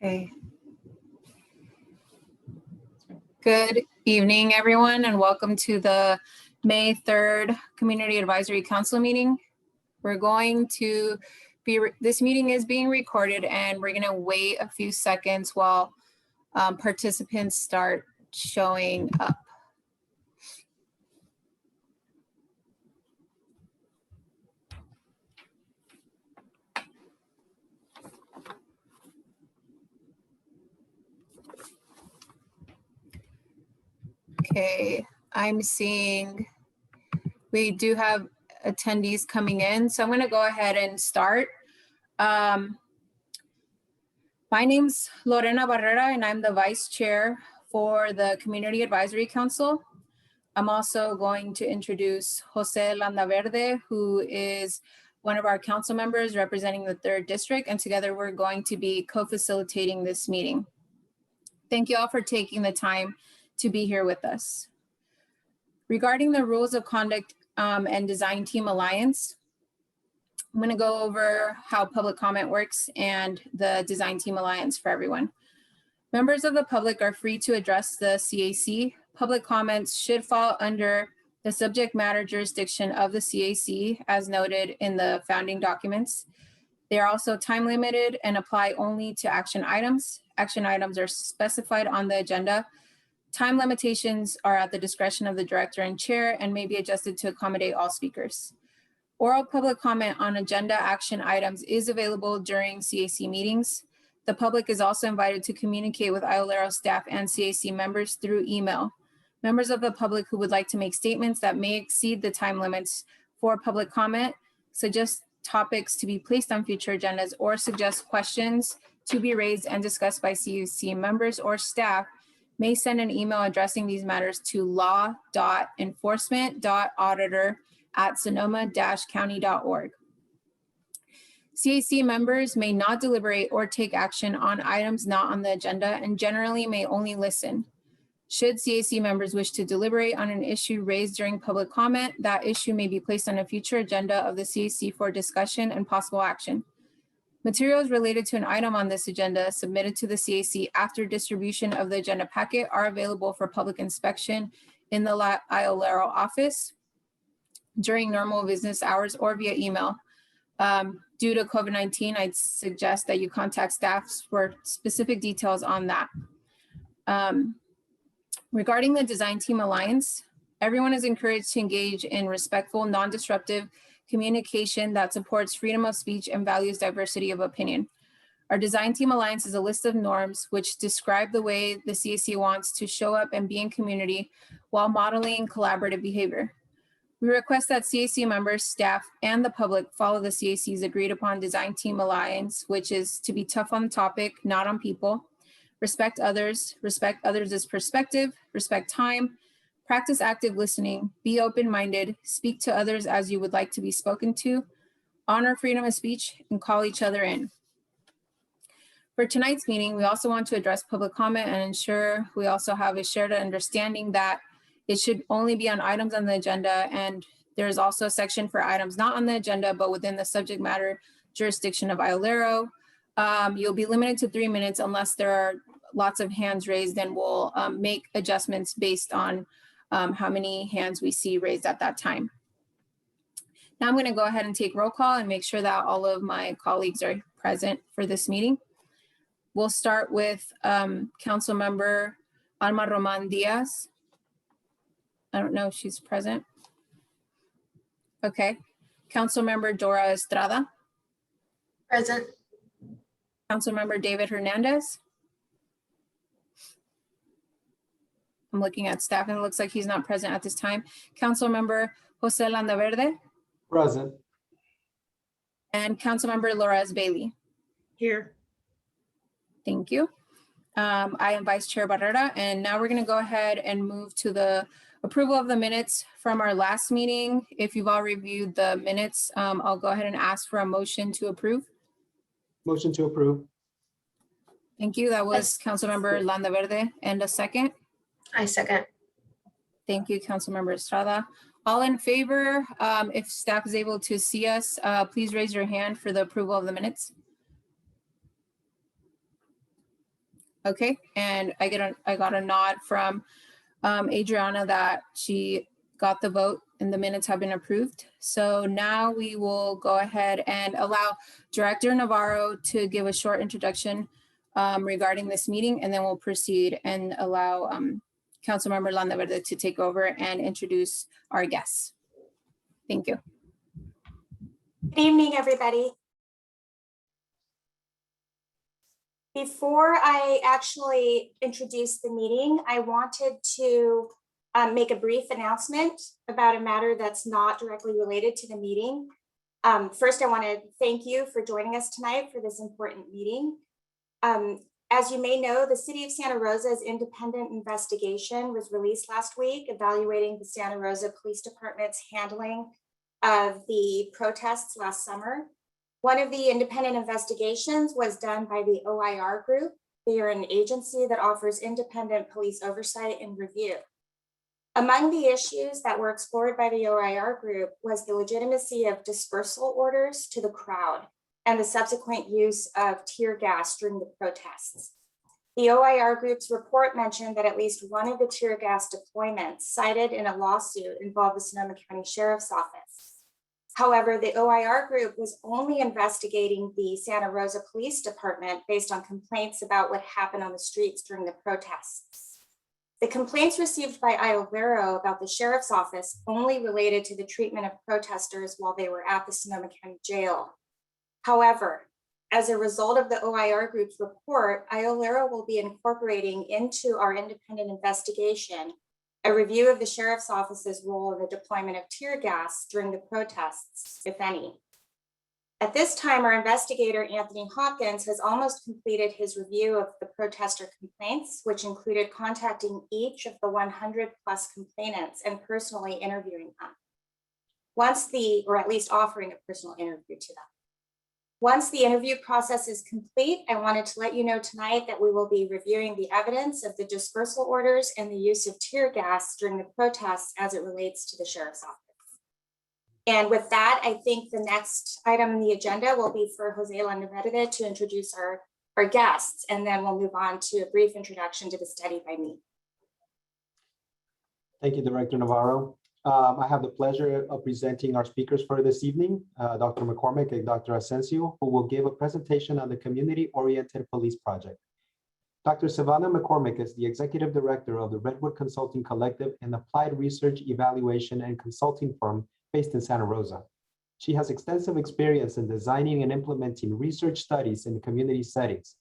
Okay. Good evening, everyone, and welcome to the May 3rd Community Advisory Council meeting. This meeting is being recorded, and we're going to wait a few seconds while participants start showing up. Okay, I'm seeing we do have attendees coming in, so I'm going to go ahead and start. My name's Lorena Barrera, and I'm the vice chair for the Community Advisory Council. I'm also going to introduce Jose Landaverde, who is one of our council members representing the 3rd District, and together we're going to be co-facilitating this meeting. Thank you all for taking the time to be here with us. Regarding the rules of conduct and design team alliance, I'm going to go over how public comment works and the design team alliance for everyone. Members of the public are free to address the CAC. Public comments should fall under the subject matter jurisdiction of the CAC as noted in the founding documents. They are also time limited and apply only to action items. Action items are specified on the agenda. Time limitations are at the discretion of the director and chair and may be adjusted to accommodate all speakers. Oral public comment on agenda action items is available during CAC meetings. The public is also invited to communicate with Allegra staff and CAC members through email. Members of the public who would like to make statements that may exceed the time limits for public comment, suggest topics to be placed on future agendas, or suggest questions to be raised and discussed by CAC members or staff may send an email addressing these matters to law.enforcement.auditor@sonoma-county.org. CAC members may not deliberate or take action on items not on the agenda and generally may only listen. Should CAC members wish to deliberate on an issue raised during public comment, that issue may be placed on a future agenda of the CAC for discussion and possible action. Materials related to an item on this agenda submitted to the CAC after distribution of the agenda packet are available for public inspection in the Allegra office during normal business hours or via email. Due to COVID-19, I'd suggest that you contact staff for specific details on that. Regarding the design team alliance, everyone is encouraged to engage in respectful, non-disruptive communication that supports freedom of speech and values diversity of opinion. Our design team alliance is a list of norms which describe the way the CAC wants to show up and be in community while modeling collaborative behavior. We request that CAC members, staff, and the public follow the CAC's agreed upon design team alliance, which is to be tough on the topic, not on people, respect others' perspective, respect time, practice active listening, be open-minded, speak to others as you would like to be spoken to, honor freedom of speech, and call each other in. For tonight's meeting, we also want to address public comment and ensure we also have a shared understanding that it should only be on items on the agenda, and there's also a section for items not on the agenda, but within the subject matter jurisdiction of Allegra. You'll be limited to 3 minutes unless there are lots of hands raised, and we'll make adjustments based on how many hands we see raised at that time. Now I'm going to go ahead and take roll call and make sure that all of my colleagues are present for this meeting. We'll start with Council Member Alma Roman Diaz. I don't know if she's present. Okay. Council Member Dora Estrada. Present. Council Member David Hernandez. I'm looking at staff and it looks like he's not present at this time. Council Member Jose Landaverde. Present. And Council Member Lores Bailey. Here. Thank you. I am Vice Chair Barrera, and now we're going to go ahead and move to the approval of the minutes from our last meeting. If you've all reviewed the minutes, I'll go ahead and ask for a motion to approve. Motion to approve. Thank you. That was Councilmember Landaverde. And a second? I second. Thank you, Councilmember Estrada. All in favor, if staff is able to see us, please raise your hand for the approval of the minutes. Okay, and I got a nod from Adriana that she got the vote and the minutes have been approved. So now we will go ahead and allow Director Navarro to give a short introduction regarding this meeting, and then we'll proceed and allow Councilmember Landaverde to take over and introduce our guests. Thank you. Good evening, everybody. Before I actually introduce the meeting, I wanted to make a brief announcement about a matter that's not directly related to the meeting. First, I want to thank you for joining us tonight for this important meeting. As you may know, the City of Santa Rosa's independent investigation was released last week, evaluating the Santa Rosa Police Department's handling of the protests last summer. One of the independent investigations was done by the OIR group. They are an agency that offers independent police oversight and review. Among the issues that were explored by the OIR group was the legitimacy of dispersal orders to the crowd and the subsequent use of tear gas during the protests. The OIR group's report mentioned that at least one of the tear gas deployments cited in a lawsuit involved the Sonoma County Sheriff's Office. However, the OIR group was only investigating the Santa Rosa Police Department based on complaints about what happened on the streets during the protests. The complaints received by Allegra Vero about the Sheriff's Office only related to the treatment of protesters while they were at the Sonoma County Jail. However, as a result of the OIR group's report, Allegra will be incorporating into our independent investigation a review of the Sheriff's Office's role in the deployment of tear gas during the protests, if any. At this time, our investigator, Anthony Hawkins, has almost completed his review of the protester complaints, which included contacting each of the 100+ complainants and personally interviewing them. Or at least offering a personal interview to them. Once the interview process is complete, I wanted to let you know tonight that we will be reviewing the evidence of the dispersal orders and the use of tear gas during the protests as it relates to the Sheriff's Office. And with that, I think the next item on the agenda will be for Jose Landaverde to introduce our guests, and then we'll move on to a brief introduction to the study by me. Thank you, Director Navarro. I have the pleasure of presenting our speakers for this evening, Dr. McCormick and Dr. Asensio, who will give a presentation on the Community-Oriented Police Project. Dr. Savannah McCormick is the Executive Director of the Redwood Consulting Collective, an applied research, evaluation, and consulting firm based in Santa Rosa. She has extensive experience in designing and implementing research studies in community settings.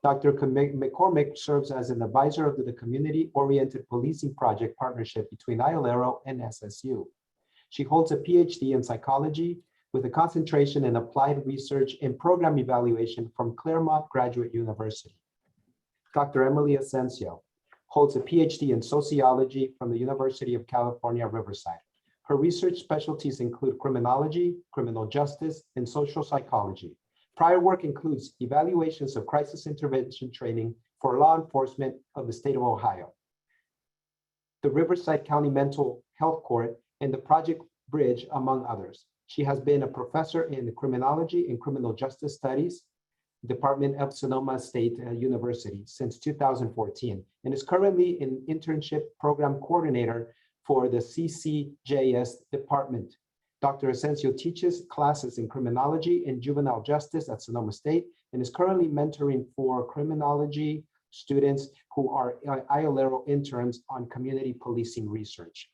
Dr. McCormick serves as an advisor of the Community-Oriented Policing Project partnership between ILERO and SSU. She holds a PhD in psychology with a concentration in applied research and program evaluation from Claremont Graduate University. Dr. Emily Asensio holds a PhD in sociology from the University of California, Riverside. Her research specialties include criminology, criminal justice, and social psychology. Prior work includes evaluations of crisis intervention training for law enforcement of the state of Ohio, the Riverside County Mental Health Court, and the Project Bridge, among others. She has been a professor in criminology and criminal justice studies, Department of Sonoma State University since 2014, and is currently an internship program coordinator for the CCJS department. Dr. Asensio teaches classes in criminology and juvenile justice at Sonoma State and is currently mentoring for criminology students who are ILERO interns on community policing research.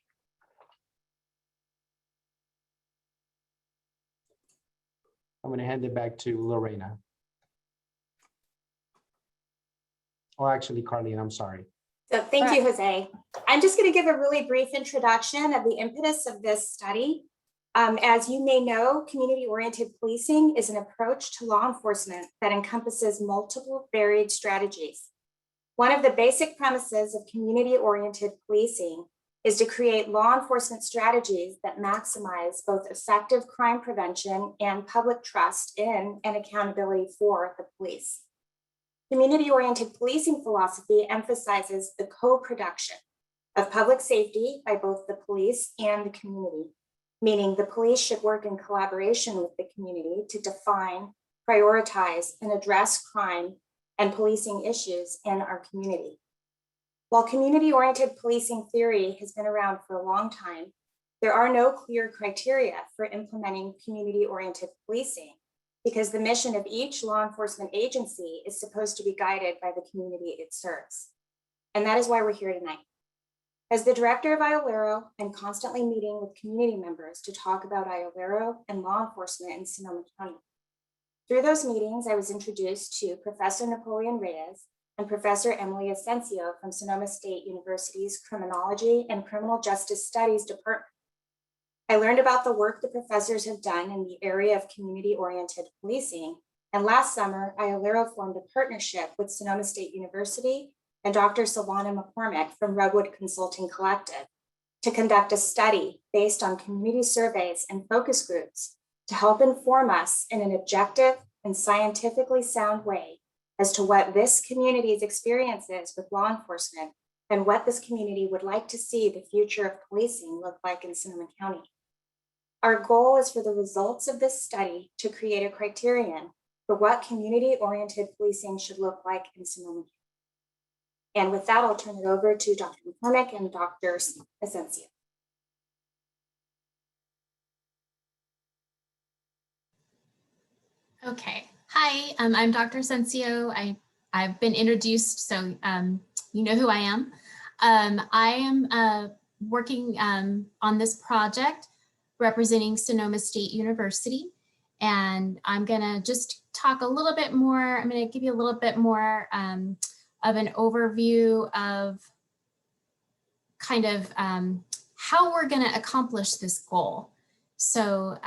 I'm going to hand it back to Lorena. Or actually, Carlene, I'm sorry. So thank you, Jose. I'm just going to give a really brief introduction of the impetus of this study. As you may know, community-oriented policing is an approach to law enforcement that encompasses multiple varied strategies. One of the basic premises of community-oriented policing is to create law enforcement strategies that maximize both effective crime prevention and public trust in and accountability for the police. Community-oriented policing philosophy emphasizes the co-production of public safety by both the police and the community, meaning the police should work in collaboration with the community to define, prioritize, and address crime and policing issues in our community. While community-oriented policing theory has been around for a long time, there are no clear criteria for implementing community-oriented policing because the mission of each law enforcement agency is supposed to be guided by the community it serves. And that is why we're here tonight. As the director of IOLERO, I'm constantly meeting with community members to talk about IOLERO and law enforcement in Sonoma County. Through those meetings, I was introduced to Professor Napoleon Reyes and Professor Emily Asensio from Sonoma State University's Criminology and Criminal Justice Studies Department. I learned about the work the professors have done in the area of community-oriented policing, and last summer, IOLERO formed a partnership with Sonoma State University and Dr. Silvana McCormick from Redwood Consulting Collective to conduct a study based on community surveys and focus groups to help inform us in an objective and scientifically sound way as to what this community's experience is with law enforcement and what this community would like to see the future of policing look like in Sonoma County. Our goal is for the results of this study to create a criterion for what community-oriented policing should look like in Sonoma County. And with that, I'll turn it over to Dr. McCormick and Dr. Asensio. Okay. Hi, I'm Dr. Asensio. I've been introduced, so you know who I am. I am working on this project representing Sonoma State University, and I'm gonna just talk a little bit more. I'm gonna give you a little bit more of an overview of kind of how we're gonna accomplish this goal. So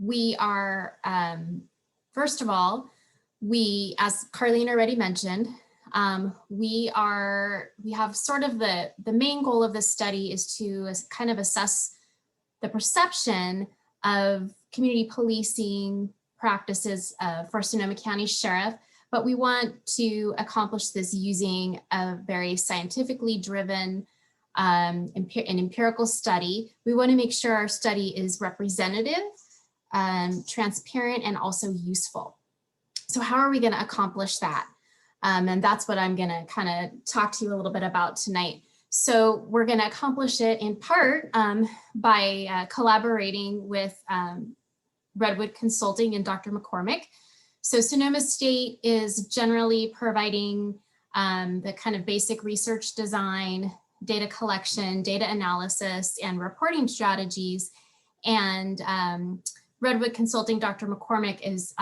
we are, first of all, as Carlene already mentioned, we have sort of the main goal of this study is to kind of assess the perception of community policing practices for Sonoma County Sheriff, but we want to accomplish this using a very scientifically driven an empirical study. We want to make sure our study is representative, transparent, and also useful. So how are we going to accomplish that? And that's what I'm going to kind of talk to you a little bit about tonight. So we're going to accomplish it in part by collaborating with Redwood Consulting and Dr. McCormick. So Sonoma State is generally providing the kind of basic research design, data collection, data analysis, and reporting strategies. And Redwood Consulting, Dr. McCormick is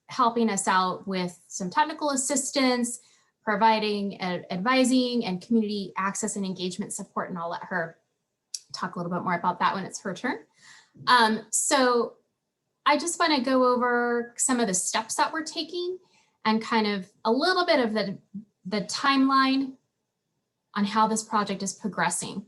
helping us out with some technical assistance, providing advising and community access and engagement support, and I'll let her talk a little bit more about that when it's her turn. So I just want to go over some of the steps that we're taking and kind of a little bit of the timeline on how this project is progressing.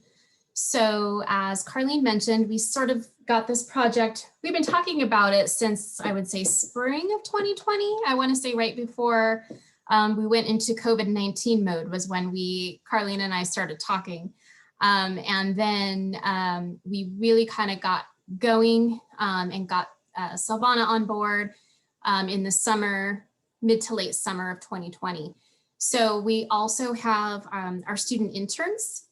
So as Carlene mentioned, we sort of got this project, we've been talking about it since I would say spring of 2020. I want to say right before we went into COVID-19 mode was when Carlene and I started talking. And then we really kind of got going and got Silvana on board in the summer, mid to late summer of 2020. So we also have our student interns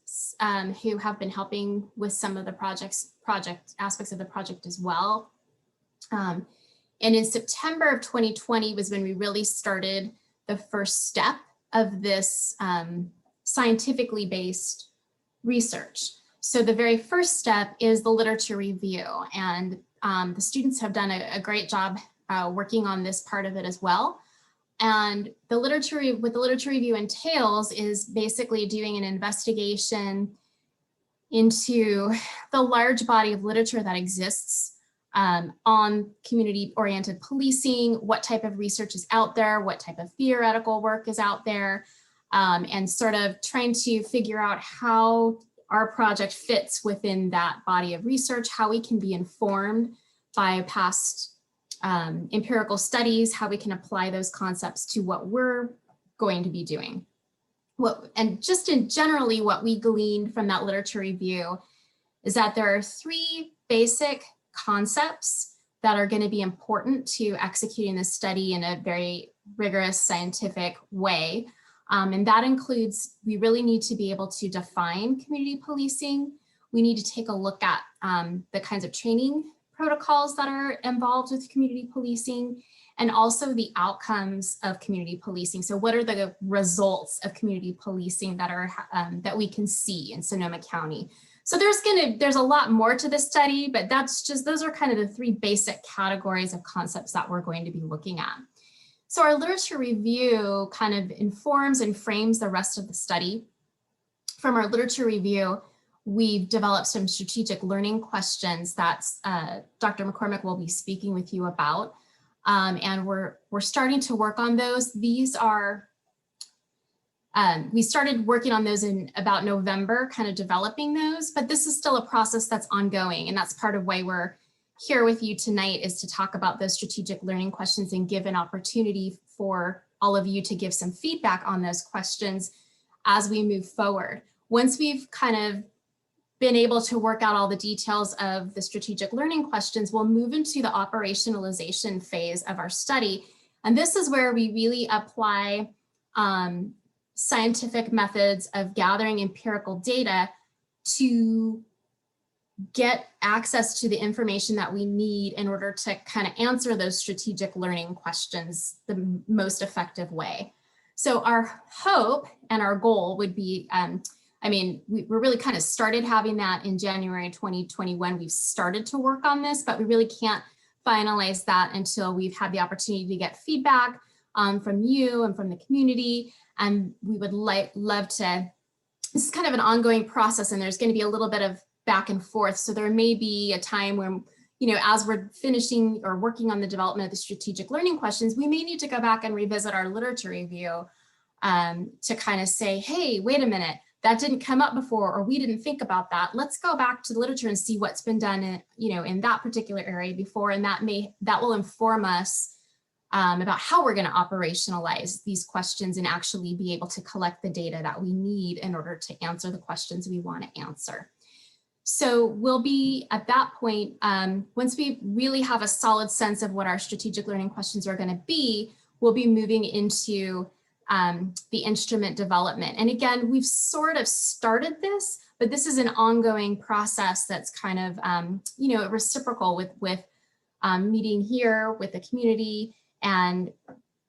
who have been helping with some of the project aspects of the project as well. And in September of 2020 was when we really started the first step of this scientifically based research. So the very first step is the literature review, and the students have done a great job working on this part of it as well. And what the literature review entails is basically doing an investigation into the large body of literature that exists on community-oriented policing, what type of research is out there, what type of theoretical work is out there, and sort of trying to figure out how our project fits within that body of research, how we can be informed by past empirical studies, how we can apply those concepts to what we're going to be doing. And just in generally what we gleaned from that literature review is that there are three basic concepts that are going to be important to executing this study in a very rigorous scientific way. And that includes, we really need to be able to define community policing. We need to take a look at the kinds of training protocols that are involved with community policing, and also the outcomes of community policing. So what are the results of community policing that are that we can see in Sonoma County? So there's a lot more to this study, but those are kind of the three basic categories of concepts that we're going to be looking at. So our literature review kind of informs and frames the rest of the study. From our literature review, we've developed some strategic learning questions that Dr. McCormick will be speaking with you about. And we're starting to work on those. These are, we started working on those in about November, kind of developing those, but this is still a process that's ongoing. And that's part of why we're here with you tonight, is to talk about those strategic learning questions and give an opportunity for all of you to give some feedback on those questions as we move forward. Once we've kind of been able to work out all the details of the strategic learning questions, we'll move into the operationalization phase of our study. And this is where we really apply scientific methods of gathering empirical data to get access to the information that we need in order to kind of answer those strategic learning questions the most effective way. So our hope and our goal would be, we're really kind of started having that in January 2021. We've started to work on this, but we really can't finalize that until we've had the opportunity to get feedback from you and from the community. And we would love to, this is kind of an ongoing process, and there's going to be a little bit of back and forth. So there may be a time when, as we're finishing or working on the development of the strategic learning questions, we may need to go back and revisit our literature review to kind of say, hey, wait a minute, that didn't come up before, or we didn't think about that. Let's go back to the literature and see what's been done in that particular area before, and that will inform us about how we're going to operationalize these questions and actually be able to collect the data that we need in order to answer the questions we want to answer. So we'll be at that point, once we really have a solid sense of what our strategic learning questions are going to be, we'll be moving into the instrument development. And again, we've sort of started this, but this is an ongoing process that's kind of, reciprocal with meeting here with the community and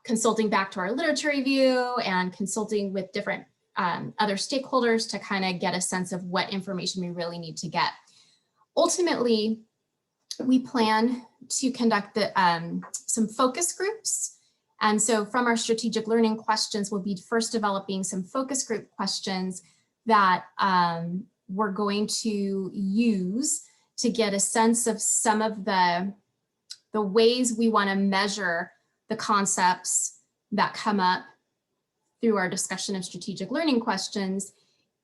consulting back to our literature review and consulting with different other stakeholders to kind of get a sense of what information we really need to get. Ultimately, we plan to conduct some focus groups. And so from our strategic learning questions, we'll be first developing some focus group questions that we're going to use to get a sense of some of the ways we want to measure the concepts that come up through our discussion of strategic learning questions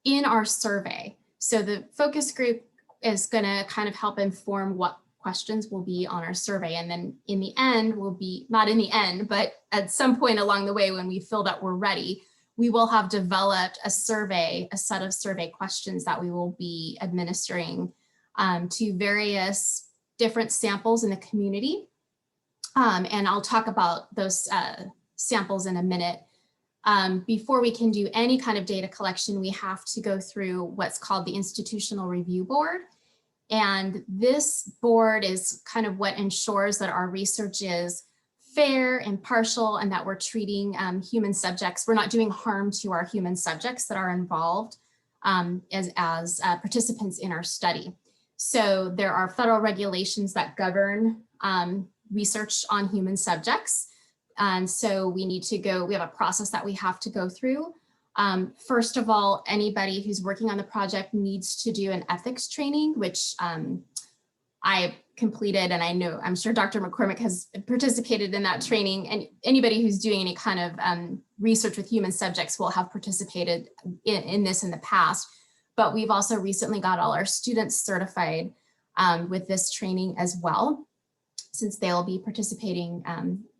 in our survey. So the focus group is going to kind of help inform what questions will be on our survey. And then in the end, not in the end, but at some point along the way when we feel that we're ready, we will have developed a set of survey questions that we will be administering to various different samples in the community. And I'll talk about those samples in a minute. Before we can do any kind of data collection, we have to go through what's called the Institutional Review Board. And this board is kind of what ensures that our research is fair, impartial, and that we're treating human subjects. We're not doing harm to our human subjects that are involved as participants in our study. So there are federal regulations that govern research on human subjects. And so we have a process that we have to go through. First of all, anybody who's working on the project needs to do an ethics training, which I completed, and I'm sure Dr. McCormick has participated in that training, and anybody who's doing any kind of research with human subjects will have participated in this in the past. But we've also recently got all our students certified with this training as well, since they'll be participating,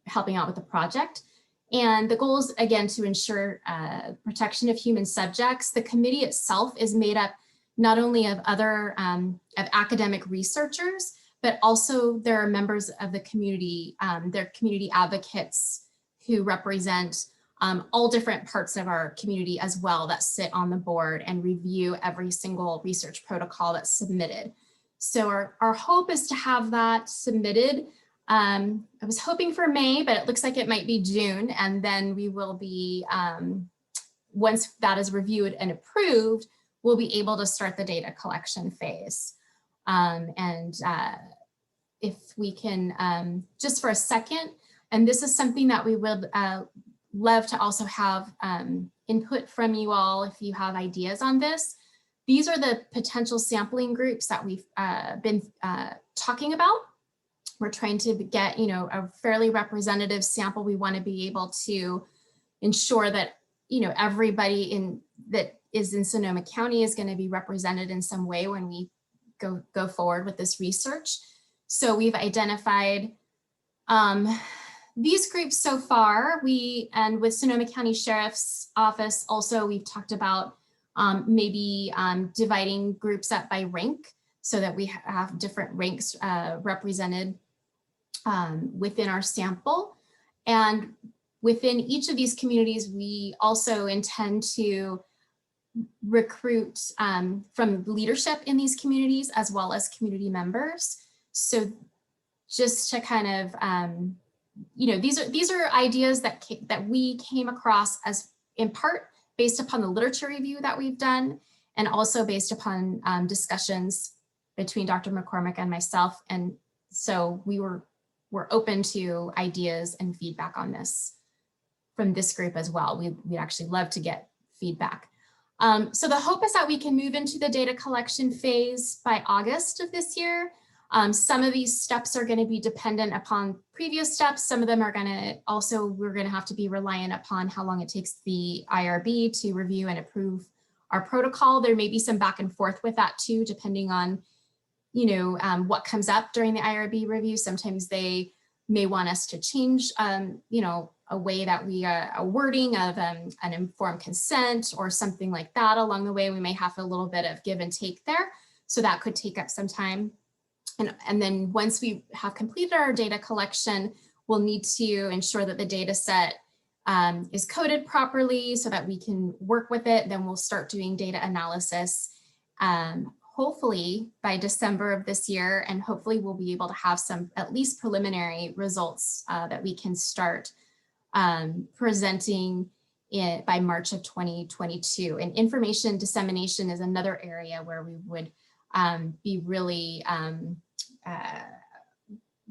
helping out with the project. And the goal is, again, to ensure protection of human subjects. The committee itself is made up not only of other of academic researchers, but also there are members of the community, they're community advocates who represent all different parts of our community as well that sit on the board and review every single research protocol that's submitted. So our hope is to have that submitted. I was hoping for May, but it looks like it might be June, and then we will be, once that is reviewed and approved, we'll be able to start the data collection phase. If we can, just for a second, and this is something that we would love to also have input from you all if you have ideas on this. These are the potential sampling groups that we've been talking about. We're trying to get, a fairly representative sample. We want to be able to ensure that, everybody that is in Sonoma County is going to be represented in some way when we go forward with this research. So we've identified these groups so far. And with Sonoma County Sheriff's Office also, we've talked about maybe dividing groups up by rank so that we have different ranks represented within our sample. And within each of these communities, we also intend to recruit from leadership in these communities as well as community members. So just to kind of, these are ideas that we came across as in part based upon the literature review that we've done, and also based upon discussions between Dr. McCormick and myself. And so we're open to ideas and feedback on this from this group as well. We'd actually love to get feedback. So the hope is that we can move into the data collection phase by August of this year. Some of these steps are going to be dependent upon previous steps. Some of them are going to also, we're going to have to be reliant upon how long it takes the IRB to review and approve our protocol. There may be some back and forth with that too, depending on, what comes up during the IRB review. Sometimes they may want us to change, a way that a wording of an informed consent or something like that along the way. We may have a little bit of give and take there. So that could take up some time. And then once we have completed our data collection, we'll need to ensure that the data set is coded properly so that we can work with it. Then we'll start doing data analysis, hopefully by December of this year. And hopefully we'll be able to have some at least preliminary results that we can start presenting by March of 2022. And information dissemination is another area where we would be really,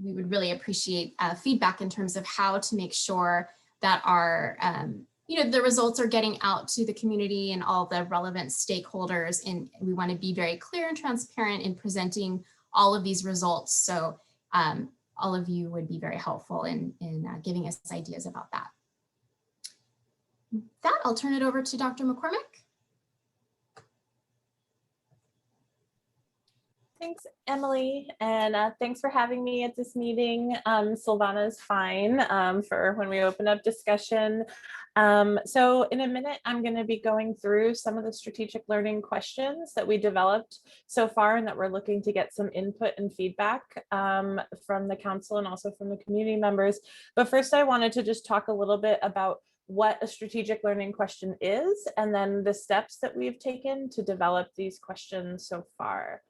we would really appreciate feedback in terms of how to make sure that our, the results are getting out to the community and all the relevant stakeholders. And we want to be very clear and transparent in presenting all of these results. So all of you would be very helpful in giving us ideas about that. With that, I'll turn it over to Dr. McCormick. Thanks, Emily, and thanks for having me at this meeting. Silvana's fine for when we open up discussion. So in a minute, I'm going to be going through some of the strategic learning questions that we developed so far and that we're looking to get some input and feedback from the council and also from the community members. But first, I wanted to just talk a little bit about what a strategic learning question is, and then the steps that we've taken to develop these questions so far.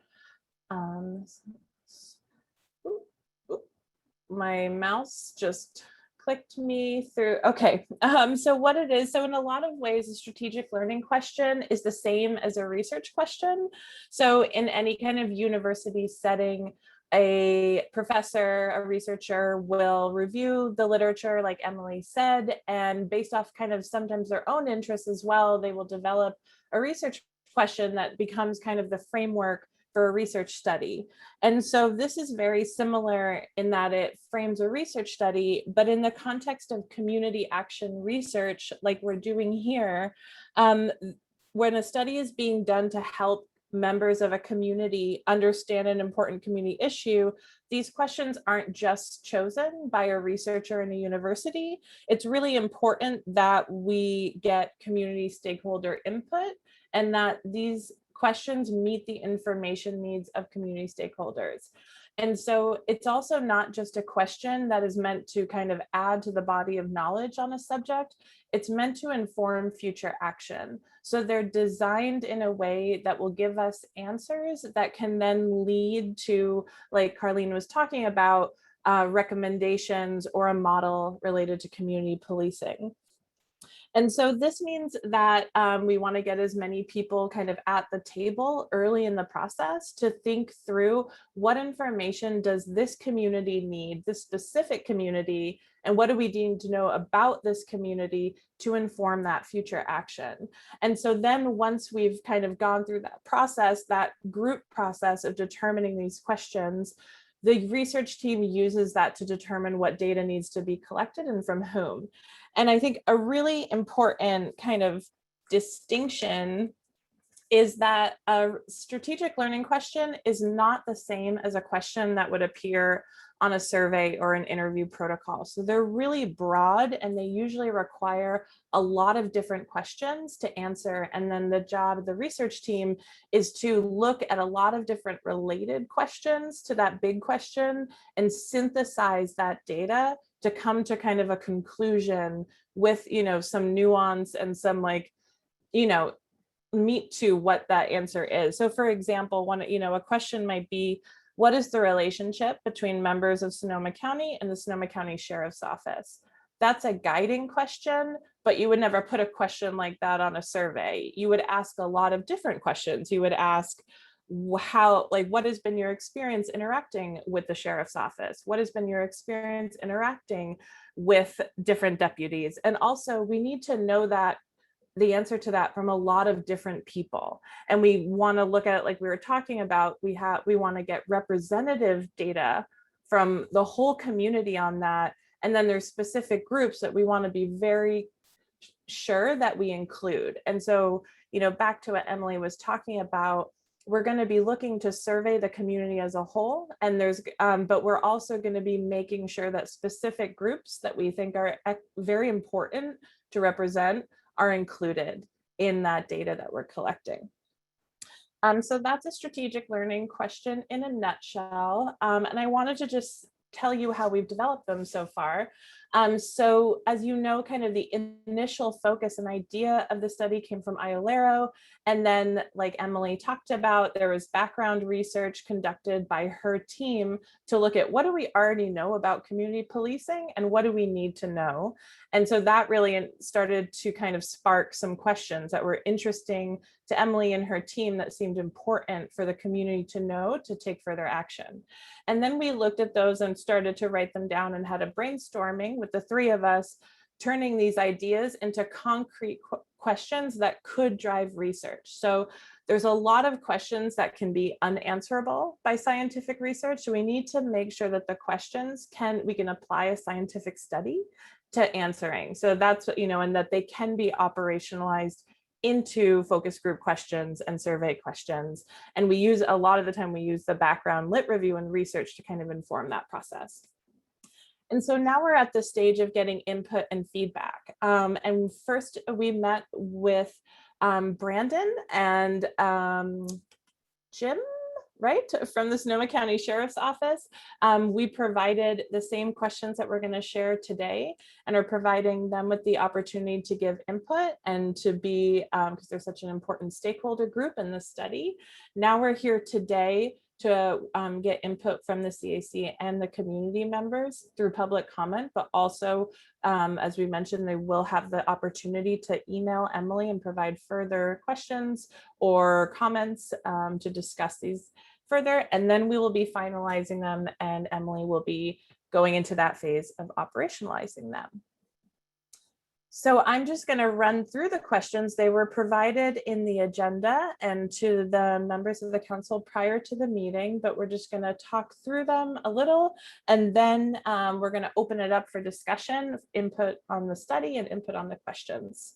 My mouse just clicked me through. Okay, so what it is, so in a lot of ways, a strategic learning question is the same as a research question. So in any kind of university setting, a professor, a researcher will review the literature, like Emily said, and based off kind of sometimes their own interests as well, they will develop a research question that becomes kind of the framework for a research study. And so this is very similar in that it frames a research study, but in the context of community action research, like we're doing here, when a study is being done to help members of a community understand an important community issue, these questions aren't just chosen by a researcher in a university. It's really important that we get community stakeholder input and that these questions meet the information needs of community stakeholders. And so it's also not just a question that is meant to kind of add to the body of knowledge on a subject. It's meant to inform future action. So they're designed in a way that will give us answers that can then lead to, like Carlene was talking about, recommendations or a model related to community policing. And so this means that we want to get as many people kind of at the table early in the process to think through what information does this community need, this specific community, and what do we need to know about this community to inform that future action. And so then once we've kind of gone through that process, that group process of determining these questions, the research team uses that to determine what data needs to be collected and from whom. And I think a really important kind of distinction is that a strategic learning question is not the same as a question that would appear on a survey or an interview protocol. So they're really broad and they usually require a lot of different questions to answer. And then the job of the research team is to look at a lot of different related questions to that big question and synthesize that data to come to kind of a conclusion with, some nuance and some meat to what that answer is. So for example, a question might be, what is the relationship between members of Sonoma County and the Sonoma County Sheriff's Office? That's a guiding question, but you would never put a question like that on a survey. You would ask a lot of different questions. You would ask, what has been your experience interacting with the sheriff's office? What has been your experience interacting with different deputies? And also we need to know that the answer to that from a lot of different people. And we want to look at it like we were talking about, we want to get representative data from the whole community on that. And then there's specific groups that we want to be very sure that we include. And so, back to what Emily was talking about, we're going to be looking to survey the community as a whole, and but we're also going to be making sure that specific groups that we think are very important to represent are included in that data that we're collecting. So that's a strategic learning question in a nutshell. And I wanted to just tell you how we've developed them so far. So as you know, kind of the initial focus and idea of the study came from Allegra. And then, like Emily talked about, there was background research conducted by her team to look at what do we already know about community policing and what do we need to know. And so that really started to kind of spark some questions that were interesting to Emily and her team that seemed important for the community to know to take further action. And then we looked at those and started to write them down and had a brainstorming with the three of us, turning these ideas into concrete questions that could drive research. So there's a lot of questions that can be unanswerable by scientific research. So we need to make sure that the questions we can apply a scientific study to answering. So that's, and that they can be operationalized into focus group questions and survey questions. And a lot of the time we use the background lit review and research to kind of inform that process. And so now we're at the stage of getting input and feedback. And first we met with Brandon and Jim, right, from the Sonoma County Sheriff's Office. We provided the same questions that we're going to share today and are providing them with the opportunity to give input and to be, because they're such an important stakeholder group in this study. Now we're here today to get input from the CAC and the community members through public comment, but also, as we mentioned, they will have the opportunity to email Emily and provide further questions or comments to discuss these further. And then we will be finalizing them and Emily will be going into that phase of operationalizing them. So I'm just going to run through the questions. They were provided in the agenda and to the members of the council prior to the meeting, but we're just going to talk through them a little. And then we're going to open it up for discussion, input on the study and input on the questions.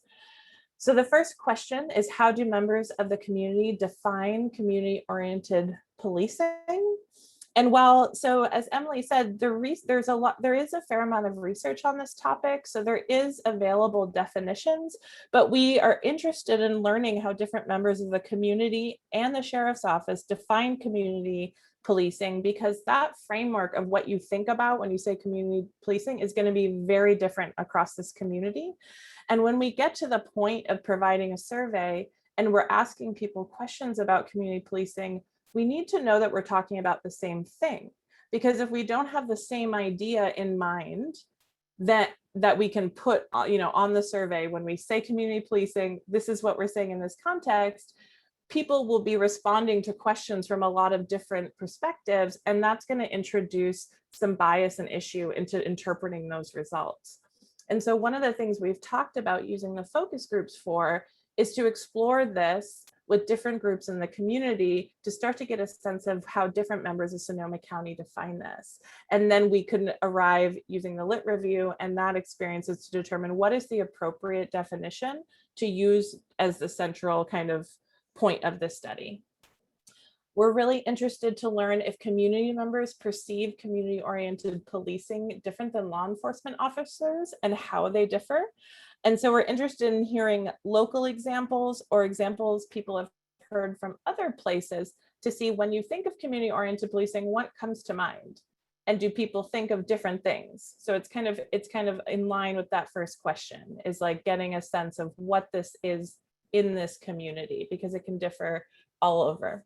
So the first question is, how do members of the community define community-oriented policing? And so as Emily said, there is a fair amount of research on this topic. So there is available definitions, but we are interested in learning how different members of the community and the sheriff's office define community policing, because that framework of what you think about when you say community policing is going to be very different across this community. And when we get to the point of providing a survey and we're asking people questions about community policing, we need to know that we're talking about the same thing. Because if we don't have the same idea in mind that we can put, on the survey, when we say community policing, this is what we're saying in this context, people will be responding to questions from a lot of different perspectives, and that's going to introduce some bias and issue into interpreting those results. And so one of the things we've talked about using the focus groups for is to explore this with different groups in the community to start to get a sense of how different members of Sonoma County define this. And then we could arrive using the lit review and that experiences to determine what is the appropriate definition to use as the central kind of point of this study. We're really interested to learn if community members perceive community-oriented policing different than law enforcement officers and how they differ. And so we're interested in hearing local examples or examples people have heard from other places to see, when you think of community-oriented policing, what comes to mind? And do people think of different things? So it's kind of in line with that first question, is like getting a sense of what this is in this community, because it can differ all over.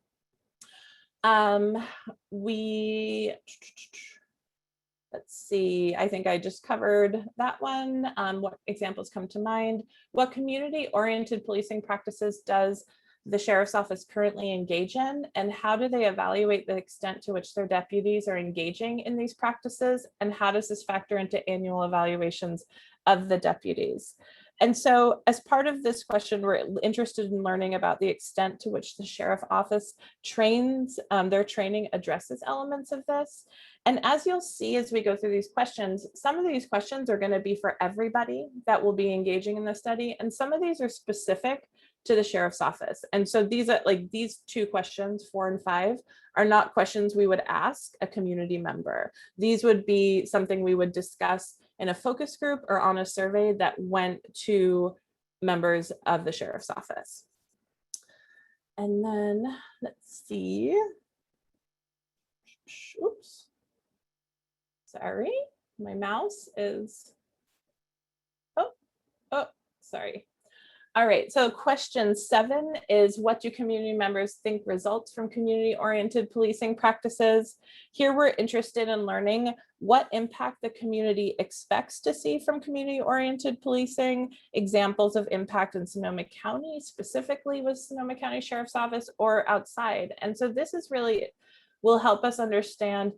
Let's see, I think I just covered that one. What examples come to mind? What community-oriented policing practices does the Sheriff's Office currently engage in, and how do they evaluate the extent to which their deputies are engaging in these practices, and how does this factor into annual evaluations of the deputies? And so as part of this question, we're interested in learning about the extent to which the Sheriff Office trains, their training addresses elements of this. And as you'll see as we go through these questions, some of these questions are going to be for everybody that will be engaging in the study, and some of these are specific to the Sheriff's Office. And so these are like these two questions, 4 and 5, are not questions we would ask a community member. These would be something we would discuss in a focus group or on a survey that went to members of the Sheriff's Office. And then let's see. Oops. Sorry, my mouse is, sorry. All right, so question 7 is, what do community members think results from community-oriented policing practices? Here we're interested in learning what impact the community expects to see from community-oriented policing, examples of impact in Sonoma County, specifically with Sonoma County Sheriff's Office or outside. And so this is really, will help us understand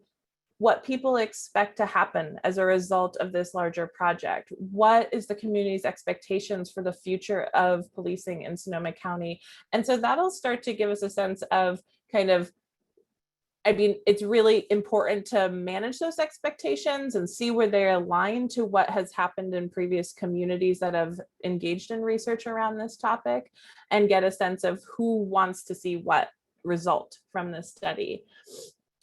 what people expect to happen as a result of this larger project. What is the community's expectations for the future of policing in Sonoma County? And so that'll start to give us a sense of kind of, I mean, it's really important to manage those expectations and see where they align to what has happened in previous communities that have engaged in research around this topic, and get a sense of who wants to see what result from this study.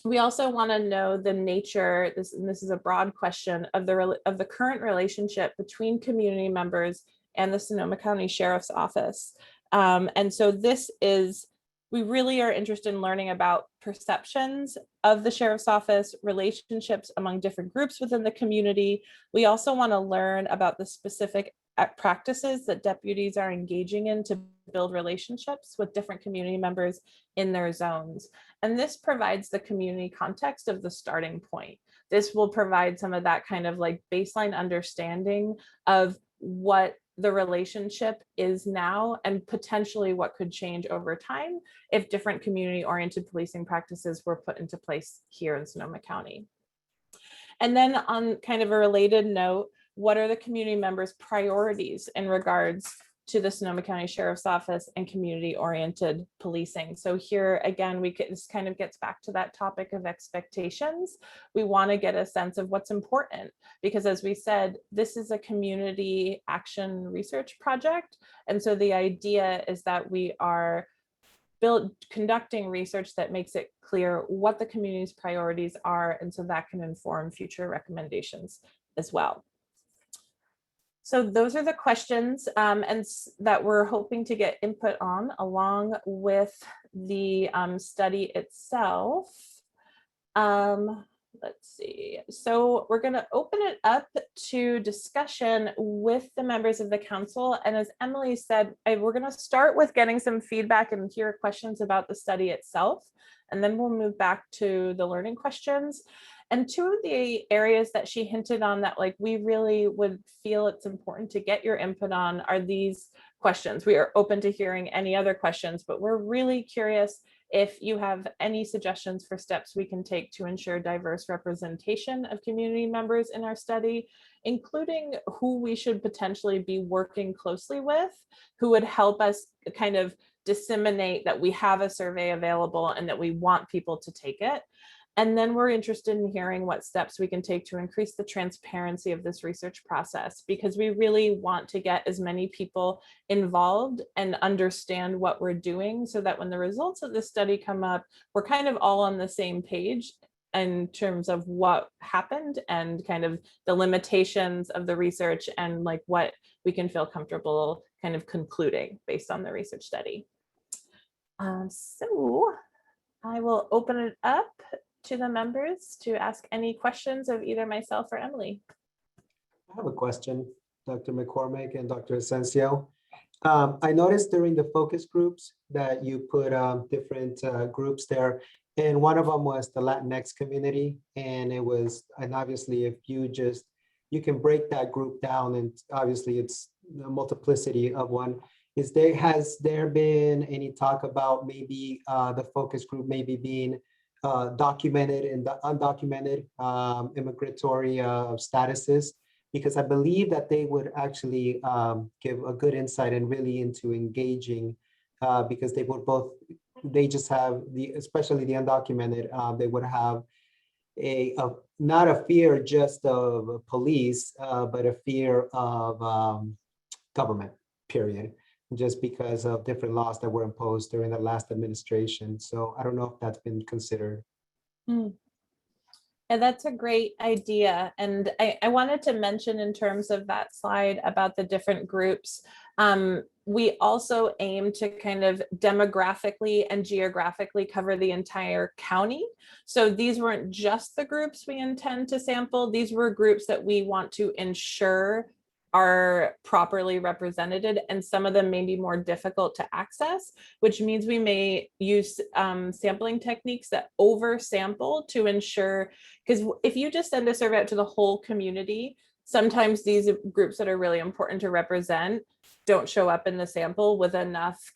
We also want to know the nature, this is a broad question, of the current relationship between community members and the Sonoma County Sheriff's Office. And so this is, we really are interested in learning about perceptions of the Sheriff's Office, relationships among different groups within the community. We also want to learn about the specific practices that deputies are engaging in to build relationships with different community members in their zones. And this provides the community context of the starting point. This will provide some of that kind of like baseline understanding of what the relationship is now and potentially what could change over time if different community-oriented policing practices were put into place here in Sonoma County. And then on kind of a related note, what are the community members' priorities in regards to the Sonoma County Sheriff's Office and community-oriented policing? So here again, this kind of gets back to that topic of expectations. We want to get a sense of what's important, because as we said, this is a community action research project. And so the idea is that we are conducting research that makes it clear what the community's priorities are, and so that can inform future recommendations as well. So those are the questions and that we're hoping to get input on, along with the study itself. Let's see. So we're going to open it up to discussion with the members of the council. And as Emily said, we're going to start with getting some feedback and hear questions about the study itself. And then we'll move back to the learning questions. And two of the areas that she hinted on that like we really would feel it's important to get your input on are these questions. We are open to hearing any other questions, but we're really curious if you have any suggestions for steps we can take to ensure diverse representation of community members in our study, including who we should potentially be working closely with, who would help us kind of disseminate that we have a survey available and that we want people to take it. And then we're interested in hearing what steps we can take to increase the transparency of this research process, because we really want to get as many people involved and understand what we're doing so that when the results of this study come up, we're kind of all on the same page in terms of what happened and kind of the limitations of the research and like what we can feel comfortable kind of concluding based on the research study. So I will open it up to the members to ask any questions of either myself or Emily. I have a question, Dr. McCormick and Dr. Asensio. I noticed during the focus groups that you put different groups there, and one of them was the Latinx community, and obviously if you can break that group down, and obviously it's the multiplicity of one. Has there been any talk about maybe the focus group maybe being documented and undocumented immigratory statuses? Because I believe that they would actually give a good insight and really into engaging because they just have especially the undocumented, they would have not a fear just of police, but a fear of government, period, just because of different laws that were imposed during the last administration. So I don't know if that's been considered. And that's a great idea. And I wanted to mention in terms of that slide about the different groups, we also aim to kind of demographically and geographically cover the entire county. So these weren't just the groups we intend to sample. These were groups that we want to ensure are properly represented, and some of them may be more difficult to access, which means we may use sampling techniques that oversample to ensure, because if you just send a survey out to the whole community, sometimes these groups that are really important to represent don't show up in the sample with enough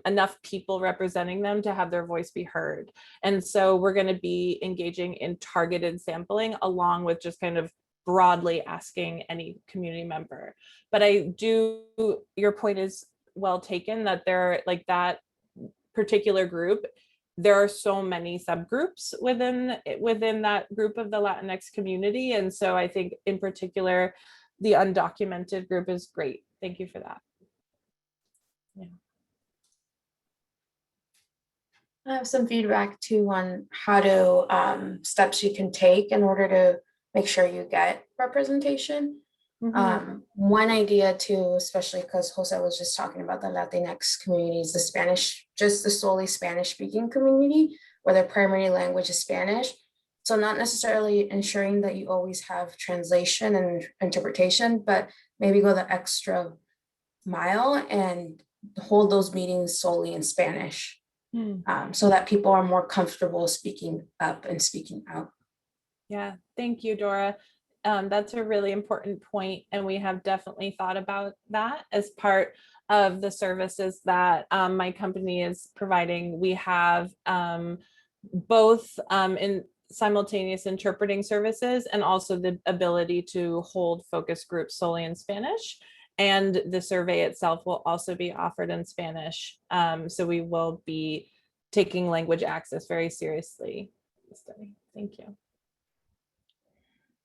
enough people representing them to have their voice be heard. And so we're going to be engaging in targeted sampling along with just kind of broadly asking any community member. But your point is well taken, that there, like that particular group, there are so many subgroups within that group of the Latinx community. And so I think in particular, the undocumented group is great. Thank you for that. Yeah. I have some feedback too on how to steps you can take in order to make sure you get representation. Mm-hmm. One idea too, especially because Jose was just talking about the Latinx communities, the Spanish, just the solely Spanish speaking community where their primary language is Spanish. So not necessarily ensuring that you always have translation and interpretation, but maybe go the extra mile and hold those meetings solely in Spanish. So that people are more comfortable speaking up and speaking out. Yeah, thank you, Dora. That's a really important point, and we have definitely thought about that as part of the services that my company is providing. We have both in simultaneous interpreting services and also the ability to hold focus groups solely in Spanish. And the survey itself will also be offered in Spanish. So we will be taking language access very seriously. Thank you.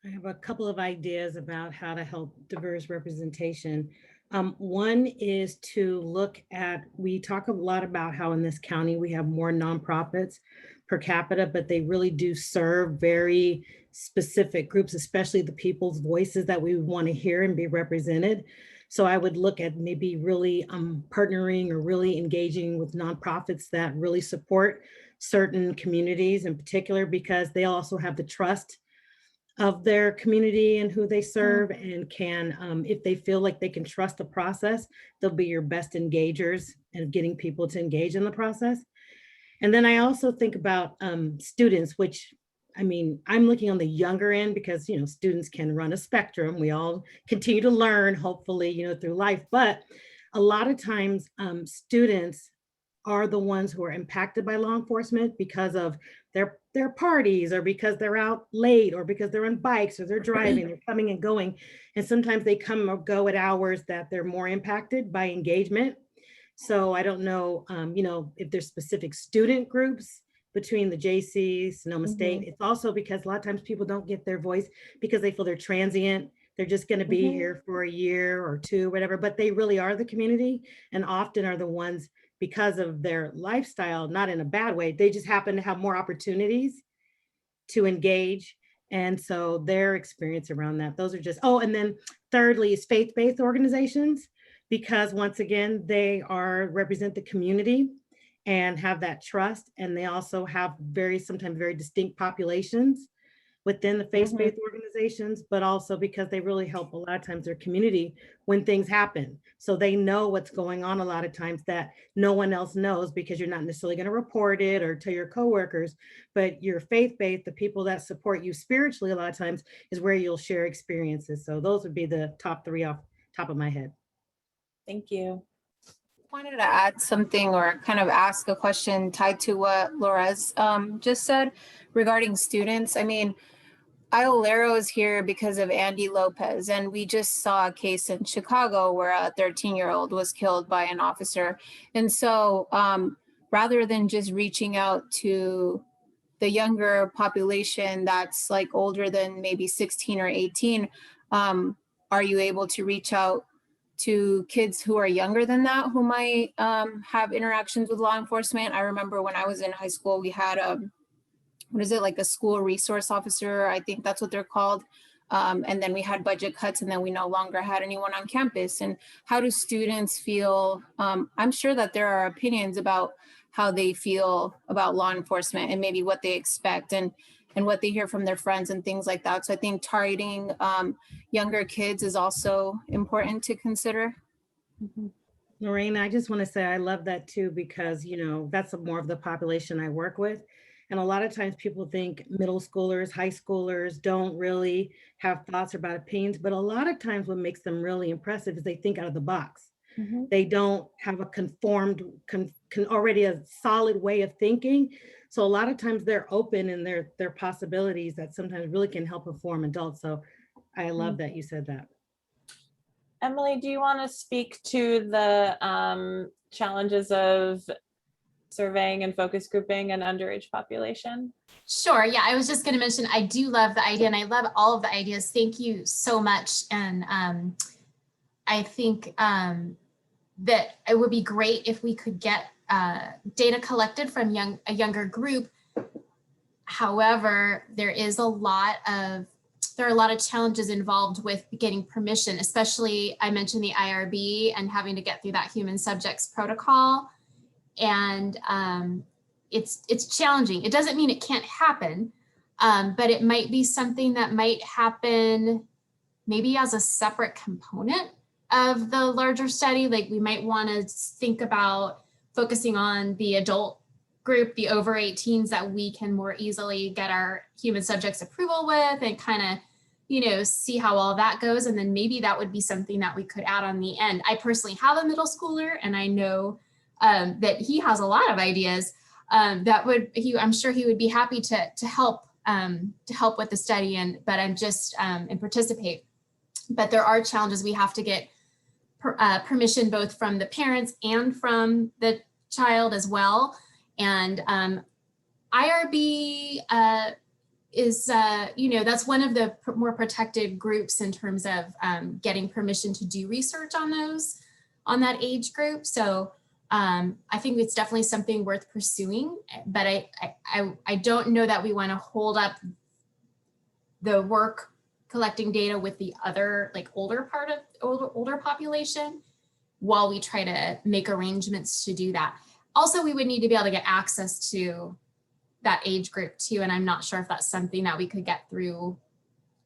I have a couple of ideas about how to help diverse representation. One is to look at, we talk a lot about how in this county we have more nonprofits per capita, but they really do serve very specific groups, especially the people's voices that we want to hear and be represented. So I would look at maybe really partnering or really engaging with nonprofits that really support certain communities in particular, because they also have the trust of their community and who they serve, and can, if they feel like they can trust the process, they'll be your best engagers and getting people to engage in the process. And then I also think about students, which, I mean, I'm looking on the younger end because, you know, students can run a spectrum. We all continue to learn, hopefully, you know, through life. But a lot of times students are the ones who are impacted by law enforcement because of their parties, or because they're out late, or because they're on bikes, or they're driving, they're coming and going. And sometimes they come or go at hours that they're more impacted by engagement. So I don't know, you know, if there's specific student groups between the JC, Sonoma State. It's also because a lot of times people don't get their voice because they feel they're transient. They're just going to be here for a year or two, whatever, but they really are the community, and often are the ones, because of their lifestyle, not in a bad way, they just happen to have more opportunities to engage. And so their experience around that, those are just, oh, and then thirdly is faith-based organizations, because once again, they represent the community and have that trust. And they also have sometimes very distinct populations within the faith-based organizations, but also because they really help a lot of times their community when things happen. So they know what's going on a lot of times that no one else knows, because you're not necessarily going to report it or tell your coworkers, but your faith-based, the people that support you spiritually a lot of times, is where you'll share experiences. So those would be the top three off top of my head. Thank you. Wanted to add something, or kind of ask a question tied to what Lorez just said regarding students. I mean, Iolero is here because of Andy Lopez, and we just saw a case in Chicago where a 13-year-old was killed by an officer. And so rather than just reaching out to the younger population that's like older than maybe 16 or 18, are you able to reach out to kids who are younger than that, who might have interactions with law enforcement? I remember when I was in high school, we had like a school resource officer, I think that's what they're called. And then we had budget cuts, and then we no longer had anyone on campus. And how do students feel? I'm sure that there are opinions about how they feel about law enforcement, and maybe what they expect, and what they hear from their friends and things like that. So I think targeting younger kids is also important to consider. Lorraine, I just want to say I love that too, because, you know, that's more of the population I work with. And a lot of times people think middle schoolers, high schoolers don't really have thoughts about opinions, but a lot of times what makes them really impressive is they think out of the box. They don't have a already a solid way of thinking. So a lot of times they're open in their possibilities that sometimes really can help inform adults. So I love that you said that. Emily, do you want to speak to the challenges of surveying and focus grouping an underage population? Sure. Yeah, I was just going to mention, I do love the idea, and I love all of the ideas. Thank you so much. And I think that it would be great if we could get data collected from a younger group. However, there are a lot of challenges involved with getting permission, especially I mentioned the IRB and having to get through that human subjects protocol. And it's challenging. It doesn't mean it can't happen, but it might be something that might happen maybe as a separate component of the larger study. Like we might want to think about focusing on the adult group, the over 18s, that we can more easily get our human subjects approval with, and kind of, you know, see how all that goes. And then maybe that would be something that we could add on the end. I personally have a middle schooler, and I know that he has a lot of ideas I'm sure he would be happy to help with the study, but I'm just and participate. But there are challenges. We have to get permission both from the parents and from the child as well. And IRB is, that's one of the more protected groups in terms of getting permission to do research on that age group. So I think it's definitely something worth pursuing, but I don't know that we want to hold up the work collecting data with the other, like, older population while we try to make arrangements to do that. Also, we would need to be able to get access to that age group too. And I'm not sure if that's something that we could get through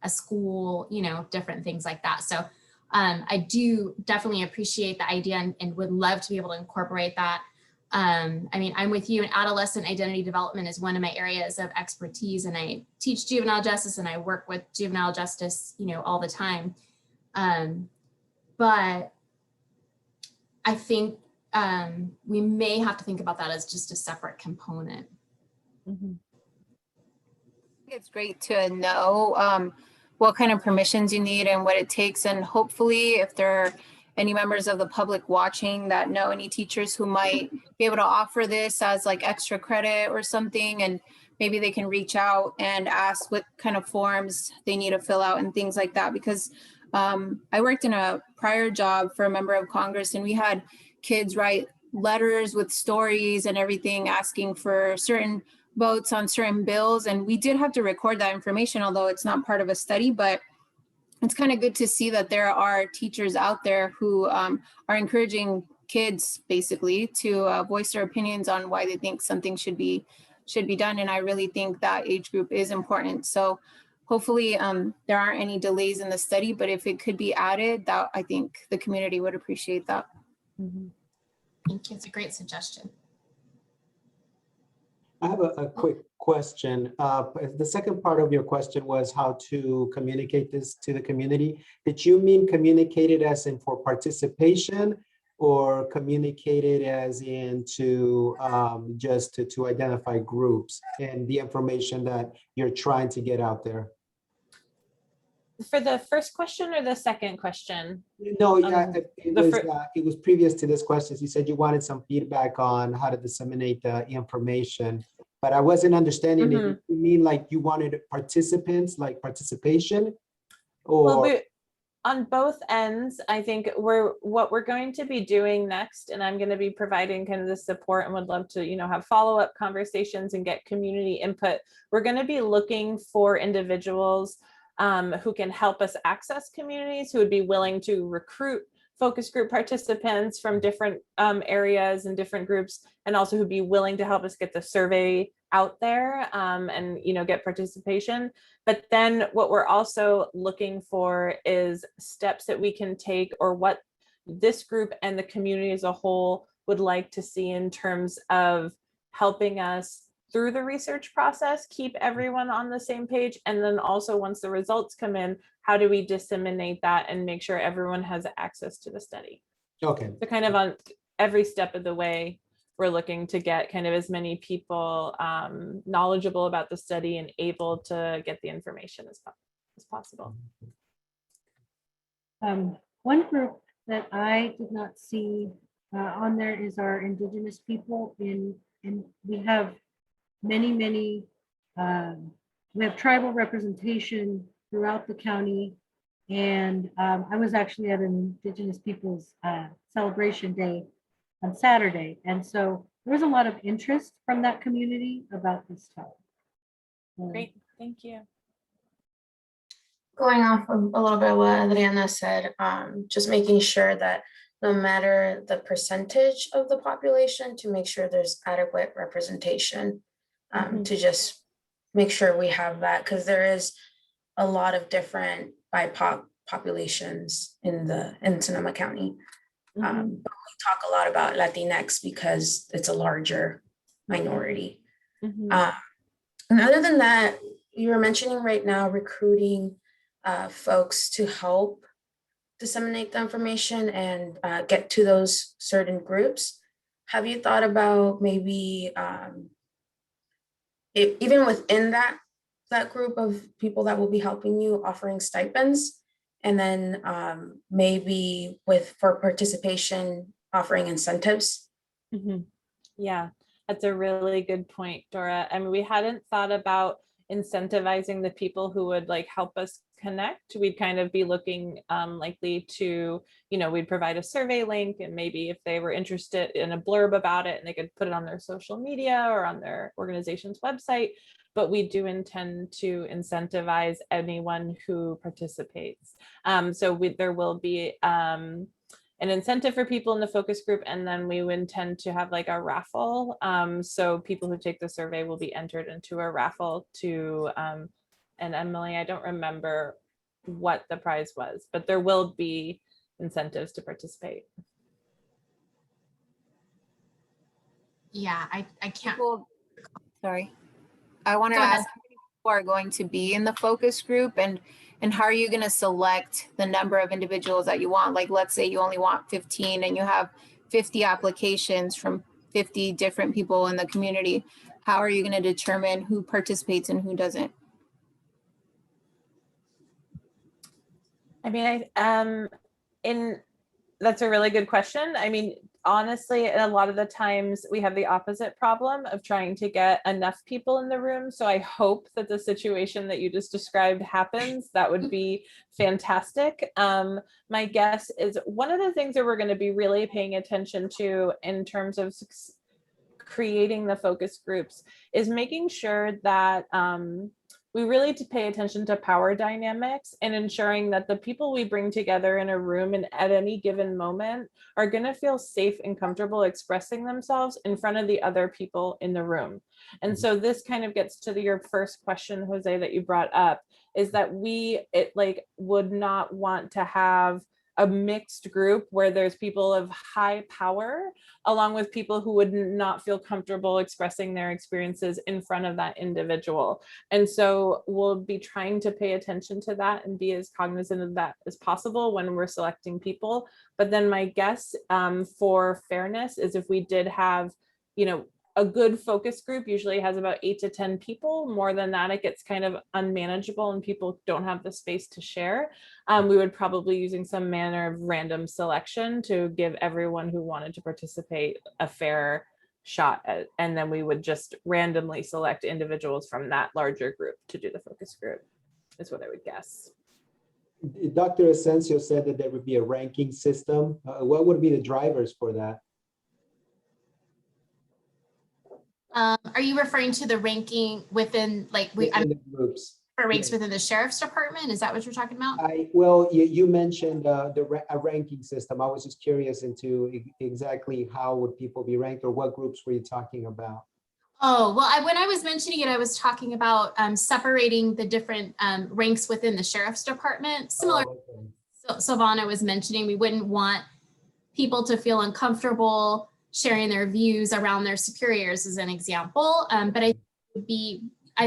a school, you know, different things like that. So I do definitely appreciate the idea and would love to be able to incorporate that. I mean, I'm with you, and adolescent identity development is one of my areas of expertise, and I teach juvenile justice and I work with juvenile justice, you know, all the time. But I think we may have to think about that as just a separate component. Mm-hmm. It's great to know what kind of permissions you need and what it takes. And hopefully if there are any members of the public watching that know any teachers who might be able to offer this as like extra credit or something, and maybe they can reach out and ask what kind of forms they need to fill out and things like that. Because I worked in a prior job for a member of Congress, and we had kids write letters with stories and everything asking for certain votes on certain bills. And we did have to record that information, although it's not part of a study. But it's kind of good to see that there are teachers out there who are encouraging kids basically to voice their opinions on why they think something should be done. And I really think that age group is important. So hopefully there aren't any delays in the study, but if it could be added, that I think the community would appreciate that. Mm-hmm. Thank you. It's a great suggestion. I have a quick question. The second part of your question was how to communicate this to the community. Did you mean communicate it as in for participation, or communicate it as in to just to identify groups and the information that you're trying to get out there? For the first question or the second question? No, yeah, it was previous to this question. You said you wanted some feedback on how to disseminate the information, but I wasn't understanding Mm-hmm. it. You mean like you wanted participants, like participation? Or Well, on both ends, I think what we're going to be doing next, and I'm going to be providing kind of the support and would love to, you know, have follow-up conversations and get community input. We're going to be looking for individuals who can help us access communities, who would be willing to recruit focus group participants from different areas and different groups, and also who'd be willing to help us get the survey out there and, you know, get participation. But then what we're also looking for is steps that we can take, or what this group and the community as a whole would like to see in terms of helping us through the research process, keep everyone on the same page. And then also once the results come in, how do we disseminate that and make sure everyone has access to the study? okay. So kind of on every step of the way, we're looking to get kind of as many people knowledgeable about the study and able to get the information as possible. One group that I did not see on there is our Indigenous people and we have many, we have tribal representation throughout the county. And I was actually at an Indigenous Peoples Celebration Day on Saturday. And so there was a lot of interest from that community about this topic. Great, thank you. Going off of a little bit of what Adriana said, just making sure that no matter the percentage of the population, to make sure there's adequate representation, to just make sure we have that, because there is a lot of different BIPOC populations in Sonoma County. But we talk a lot about Latinx because it's a larger minority. And other than that, you were mentioning right now recruiting folks to help disseminate the information and get to those certain groups. Have you thought about maybe even within that group of people that will be helping you, offering stipends, and then maybe for participation, offering incentives? Yeah, that's a really good point, Dora. I mean, we hadn't thought about incentivizing the people who would like help us connect. We'd kind of be looking likely to, you know, we'd provide a survey link, and maybe if they were interested in a blurb about it, and they could put it on their social media or on their organization's website. But we do intend to incentivize anyone who participates. So there will be an incentive for people in the focus group, and then we would intend to have like a raffle. So people who take the survey will be entered into a raffle to, and Emily, I don't remember what the prize was, but there will be incentives to participate. Yeah, I can't. People, sorry. I wanted Go to ahead. ask how many people are going to be in the focus group, and how are you going to select the number of individuals that you want? Like, let's say you only want 15 and you have 50 applications from 50 different people in the community. How are you going to determine who participates and who doesn't? I mean, that's a really good question. I mean, honestly, a lot of the times we have the opposite problem of trying to get enough people in the room. So I hope that the situation that you just described happens. That would be fantastic. My guess is one of the things that we're going to be really paying attention to in terms of creating the focus groups is making sure that we really to pay attention to power dynamics and ensuring that the people we bring together in a room and at any given moment are going to feel safe and comfortable expressing themselves in front of the other people in the room. And so this kind of gets to your first question, Jose, that you brought up, is that would not want to have a mixed group where there's people of high power along with people who would not feel comfortable expressing their experiences in front of that individual. And so we'll be trying to pay attention to that and be as cognizant of that as possible when we're selecting people. But then my guess for fairness is if we did have, a good focus group usually has about 8 to 10 people. More than that, it gets kind of unmanageable and people don't have the space to share. We would probably using some manner of random selection to give everyone who wanted to participate a fair shot at, and then we would just randomly select individuals from that larger group to do the focus group, is what I would guess. Dr. Asensio said that there would be a ranking system. What would be the drivers for that? Are you referring to the ranking within, Within the groups? For ranks within the sheriff's department? Is that what you're talking about? Well, you mentioned a ranking system. I was just curious into exactly how would people be ranked, or what groups were you talking about? Oh, well, when I was mentioning it, I was talking about separating the different ranks within the sheriff's department. Similar to Silvana was mentioning, we wouldn't want people to feel uncomfortable sharing their views around their superiors as an example. But I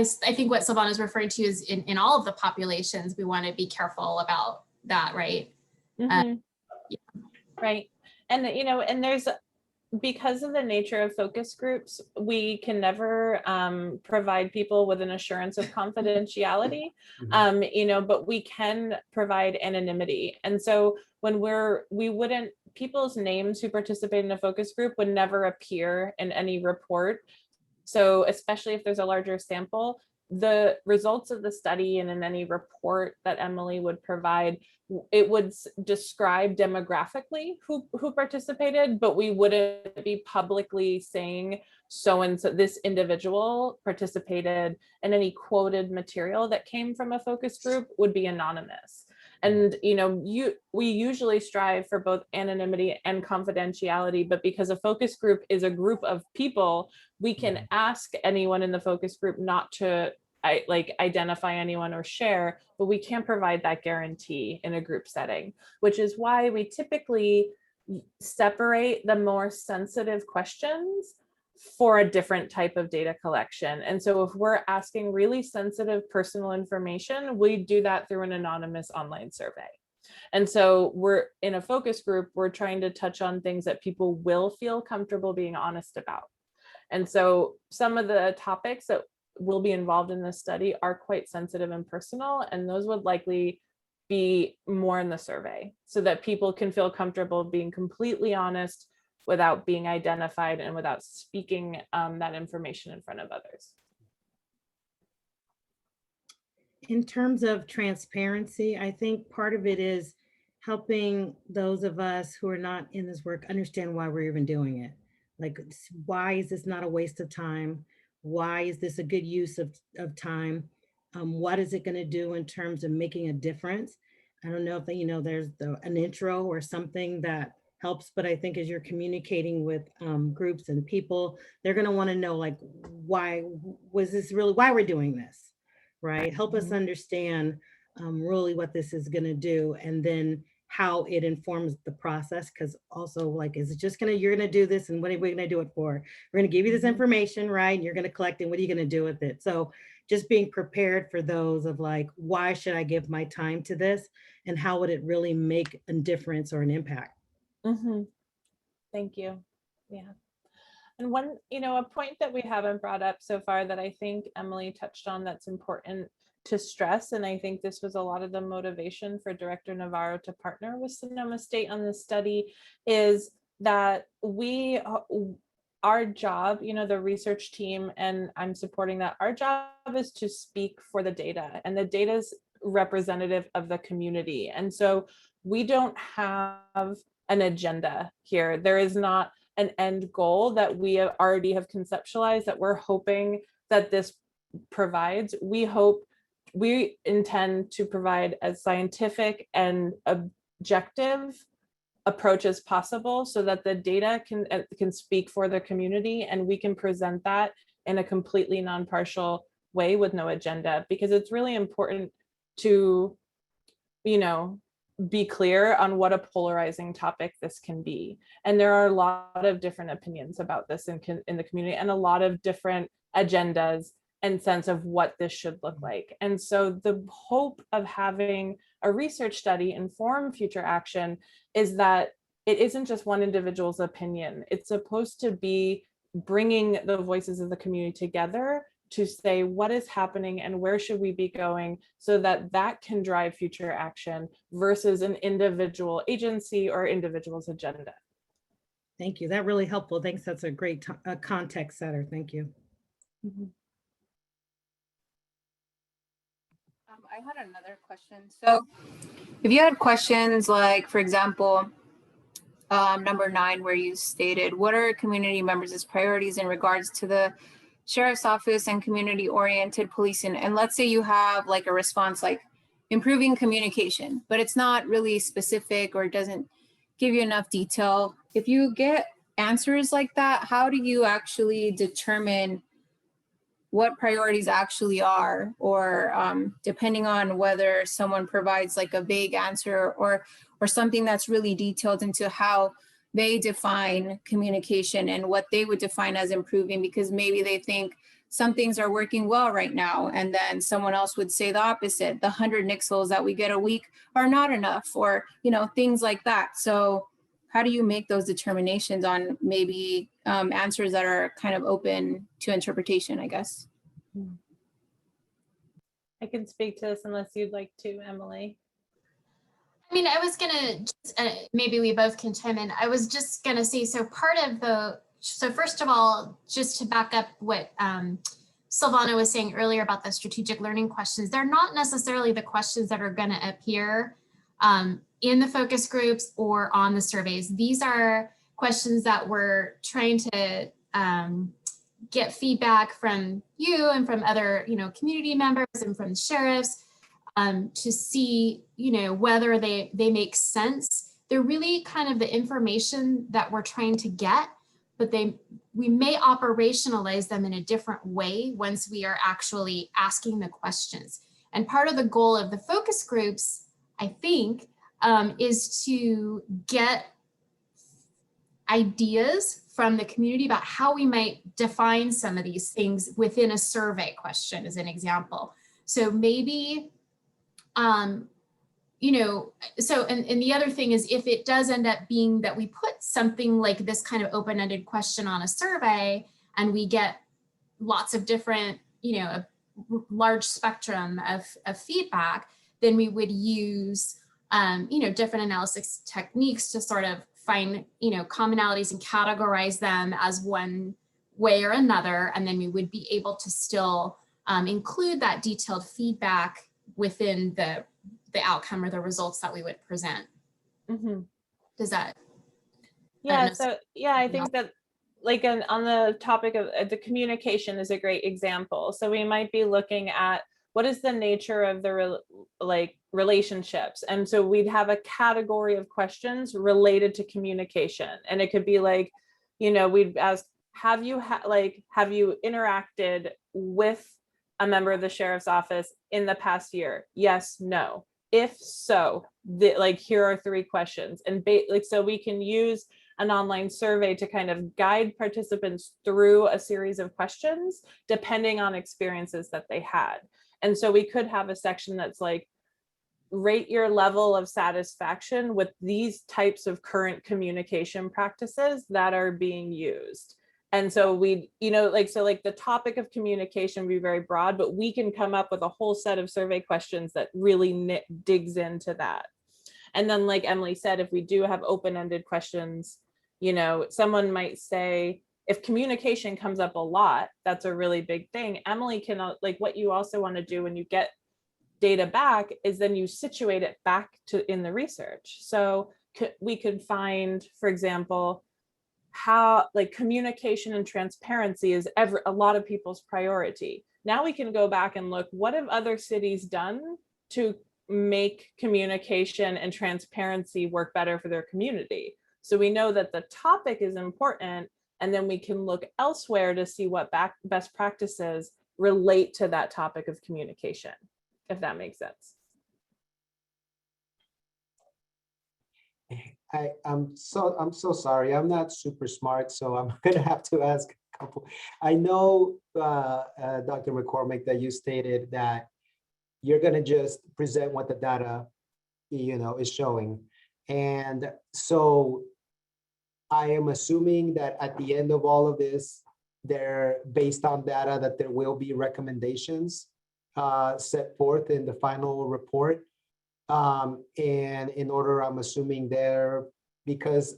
think what Silvana is referring to is in all of the populations, we want to be careful about that, right? Mm-hmm. Yeah. Right. And, and there's, because of the nature of focus groups, we can never provide people with an assurance of confidentiality, but we can provide anonymity. And so when people's names who participate in a focus group would never appear in any report. So especially if there's a larger sample, the results of the study and in any report that Emily would provide, it would describe demographically who participated, but we wouldn't be publicly saying so-and-so, this individual participated, and any quoted material that came from a focus group would be anonymous. And, we usually strive for both anonymity and confidentiality, but because a focus group is a group of people, we can ask anyone in the focus group not to identify anyone or share, but we can't provide that guarantee in a group setting, which is why we typically separate the more sensitive questions for a different type of data collection. And so if we're asking really sensitive personal information, we do that through an anonymous online survey. And so we're in a focus group, we're trying to touch on things that people will feel comfortable being honest about. And so some of the topics that will be involved in this study are quite sensitive and personal, and those would likely be more in the survey so that people can feel comfortable being completely honest without being identified and without speaking that information in front of others. In terms of transparency, I think part of it is helping those of us who are not in this work understand why we're even doing it. Like, why is this not a waste of time? Why is this a good use of time? What is it going to do in terms of making a difference? I don't know if there's an intro or something that helps, but I think as you're communicating with groups and people, they're going to want to know, like, why was this really, why we're doing this, right? Help us understand really what this is going to do, and then how it informs the process. Because also, like, is it just you're going to do this, and what are we going to do it for? We're going to give you this information, right? And you're going to collect it. What are you going to do with it? So just being prepared for those of like, why should I give my time to this? And how would it really make a difference or an impact? Thank you. Yeah. And one, a point that we haven't brought up so far that I think Emily touched on that's important to stress, and I think this was a lot of the motivation for Director Navarro to partner with Sonoma State on this study, is that our job, the research team, and I'm supporting that, our job is to speak for the data, and the data is representative of the community. And so we don't have an agenda here. There is not an end goal that we already have conceptualized that we're hoping that this provides. We intend to provide as scientific and objective approach as possible, so that the data can speak for the community, and we can present that in a completely non-partial way with no agenda, because it's really important to, be clear on what a polarizing topic this can be. And there are a lot of different opinions about this in the community, and a lot of different agendas and sense of what this should look like. And so the hope of having a research study inform future action is that it isn't just one individual's opinion. It's supposed to be bringing the voices of the community together to say what is happening and where should we be going, so that that can drive future action versus an individual agency or individual's agenda. Thank you. That really helpful. Thanks. That's a great context setter. Thank you. I had another question. So if you had questions like, for example, number 9, where you stated, what are community members' priorities in regards to the Sheriff's Office and community-oriented policing? And let's say you have like a response like improving communication, but it's not really specific or doesn't give you enough detail. If you get answers like that, how do you actually determine what priorities actually are, or depending on whether someone provides like a vague answer or something that's really detailed into how they define communication and what they would define as improving, because maybe they think some things are working well right now, and then someone else would say the opposite. The 100 nixels that we get a week are not enough, or things like that. So how do you make those determinations on maybe answers that are kind of open to interpretation, I guess? I can speak to this unless you'd like to, Emily. I mean, I was gonna, maybe we both can chime in. I was just gonna say, so first of all, just to back up what Silvana was saying earlier about the strategic learning questions, they're not necessarily the questions that are gonna appear in the focus groups or on the surveys. These are questions that we're trying to get feedback from you and from other, community members and from sheriffs, to see, whether they make sense. They're really kind of the information that we're trying to get, but we may operationalize them in a different way once we are actually asking the questions. And part of the goal of the focus groups, I think, is to get ideas from the community about how we might define some of these things within a survey question, as an example. So maybe, and the other thing is, if it does end up being that we put something like this kind of open-ended question on a survey and we get lots of different, a large spectrum of feedback, then we would use, different analysis techniques to sort of find, commonalities and categorize them as one way or another. And then we would be able to still include that detailed feedback within the outcome or the results that we would present. Does that? Yeah, I think that like on the topic of the communication is a great example. So we might be looking at what is the nature of the relationships. And so we'd have a category of questions related to communication. And it could be like, you know, we'd ask, have you interacted with a member of the sheriff's office in the past year? Yes, no. If so, here are 3 questions. And so we can use an online survey to kind of guide participants through a series of questions, depending on experiences that they had. And so we could have a section that's like, rate your level of satisfaction with these types of current communication practices that are being used. And so we, you know, the topic of communication would be very broad, but we can come up with a whole set of survey questions that really digs into that. And then, like Emily said, if we do have open-ended questions, you know, someone might say, if communication comes up a lot, that's a really big thing. Emily can, what you also want to do when you get data back is then you situate it back to in the research. So we could find, for example, how communication and transparency is a lot of people's priority. Now we can go back and look, what have other cities done to make communication and transparency work better for their community? So we know that the topic is important, and then we can look elsewhere to see what best practices relate to that topic of communication, if that makes sense. I'm so sorry. I'm not super smart, so I'm gonna have to ask a couple. I know, Dr. McCormick, that you stated that you're gonna just present what the data, you know, is showing. And so I am assuming that at the end of all of this, based on data, that there will be recommendations set forth in the final report. And in order, I'm assuming because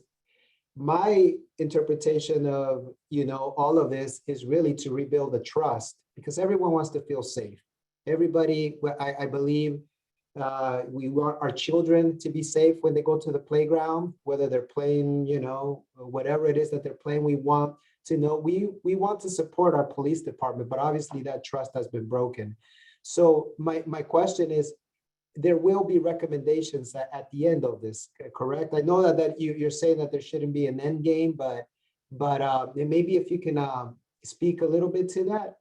my interpretation of, you know, all of this is really to rebuild the trust, because everyone wants to feel safe. Everybody, I believe, we want our children to be safe when they go to the playground, whether they're playing, you know, whatever it is that they're playing. We want to know, we want to support our police department, but obviously that trust has been broken. So my question is, there will be recommendations at the end of this, correct? I know that you're saying that there shouldn't be an end game, but maybe if you can speak a little bit to that.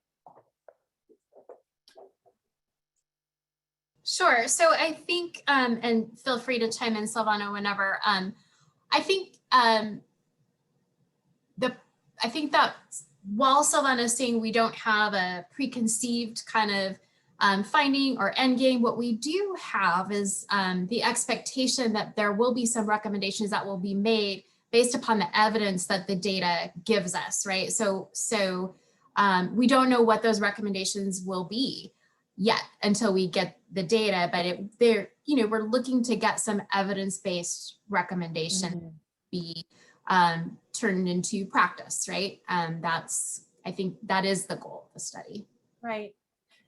Sure. So I think, and feel free to chime in, Silvano, whenever. I think that while Silvano is saying we don't have a preconceived kind of finding or end game, what we do have is the expectation that there will be some recommendations that will be made based upon the evidence that the data gives us, right? So we don't know what those recommendations will be yet until we get the data, but we're looking to get some evidence-based recommendation be turned into practice, right? I think that is the goal of the study. Right.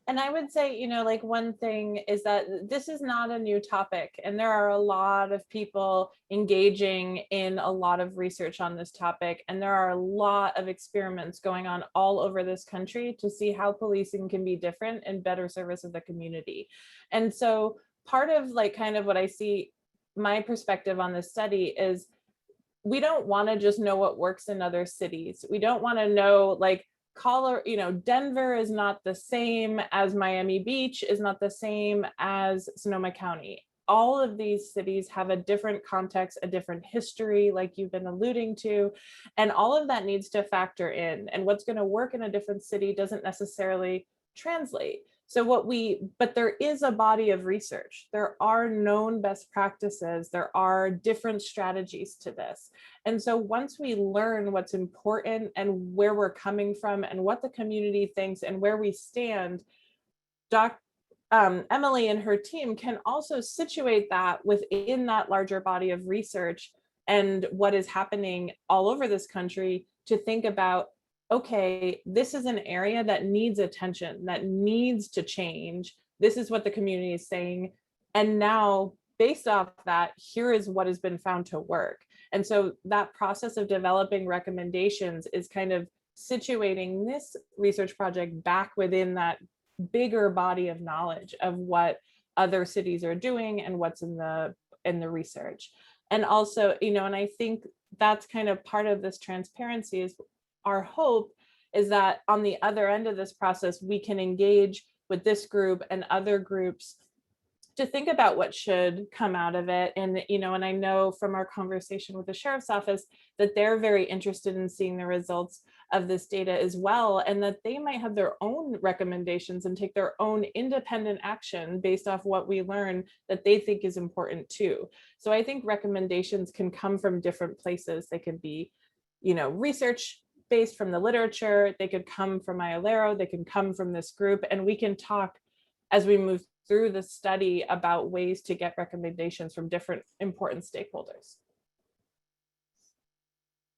And I would say, you know, one thing is that this is not a new topic, and there are a lot of people engaging in a lot of research on this topic. And there are a lot of experiments going on all over this country to see how policing can be different and better service of the community. And so part of kind of what I see, my perspective on this study is, we don't want to just know what works in other cities. We don't want to know Denver is not the same as Miami Beach, is not the same as Sonoma County. All of these cities have a different context, a different history, like you've been alluding to, and all of that needs to factor in. And what's going to work in a different city doesn't necessarily translate. So but there is a body of research. There are known best practices. There are different strategies to this. And so once we learn what's important and where we're coming from and what the community thinks and where we stand, Emily and her team can also situate that within that larger body of research and what is happening all over this country to think about, okay, this is an area that needs attention, that needs to change. This is what the community is saying. And now, based off that, here is what has been found to work. And so that process of developing recommendations is kind of situating this research project back within that bigger body of knowledge of what other cities are doing and what's in the research. And also, and I think that's kind of part of this transparency is our hope is that on the other end of this process, we can engage with this group and other groups to think about what should come out of it. And, and I know from our conversation with the sheriff's office that they're very interested in seeing the results of this data as well, and that they might have their own recommendations and take their own independent action based off what we learn that they think is important too. So I think recommendations can come from different places. They could be, research based from the literature, they could come from IOLERO, they can come from this group, and we can talk as we move through the study about ways to get recommendations from different important stakeholders.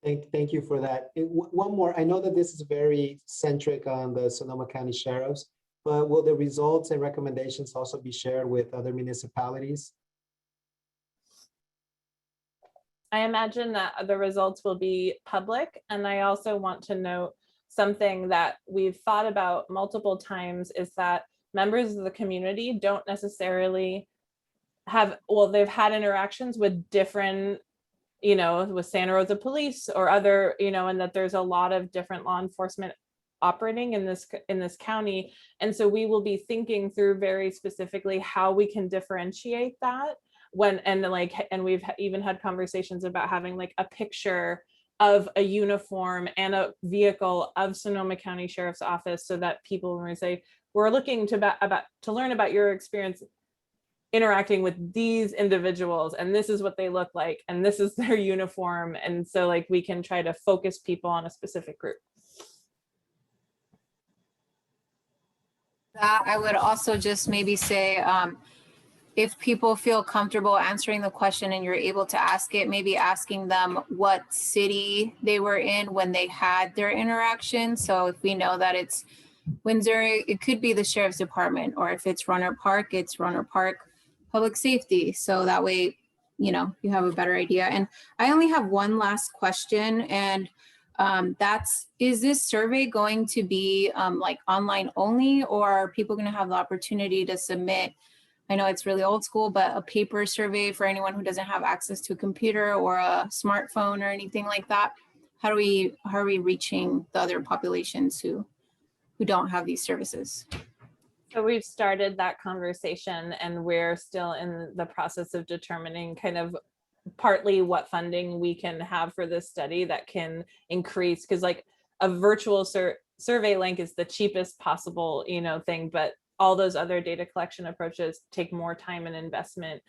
Thank you for that. One more, I know that this is very centric on the Sonoma County Sheriffs, but will the results and recommendations also be shared with other municipalities? I imagine that the results will be public. And I also want to note something that we've thought about multiple times is that members of the community don't necessarily have, well, they've had interactions with different, with Santa Rosa Police or other, and that there's a lot of different law enforcement operating in this county. And so we will be thinking through very specifically how we can differentiate that and we've even had conversations about having like a picture of a uniform and a vehicle of Sonoma County Sheriff's Office, so that people, when we say, we're looking to learn about your experience interacting with these individuals, and this is what they look like, and this is their uniform. And so like we can try to focus people on a specific group. I would also just maybe say, if people feel comfortable answering the question and you're able to ask it, maybe asking them what city they were in when they had their interaction. So if we know that it's Windsor, it could be the sheriff's department, or if it's Runner Park, it's Runner Park Public Safety. So that way, you have a better idea. And I only have one last question, and is this survey going to be like online only, or are people going to have the opportunity to submit? I know it's really old school, but a paper survey for anyone who doesn't have access to a computer or a smartphone or anything like that. How are we reaching the other populations who don't have these services? So we've started that conversation, and we're still in the process of determining kind of partly what funding we can have for this study that can increase, because like a virtual survey link is the cheapest possible, thing, but all those other data collection approaches take more time and investment.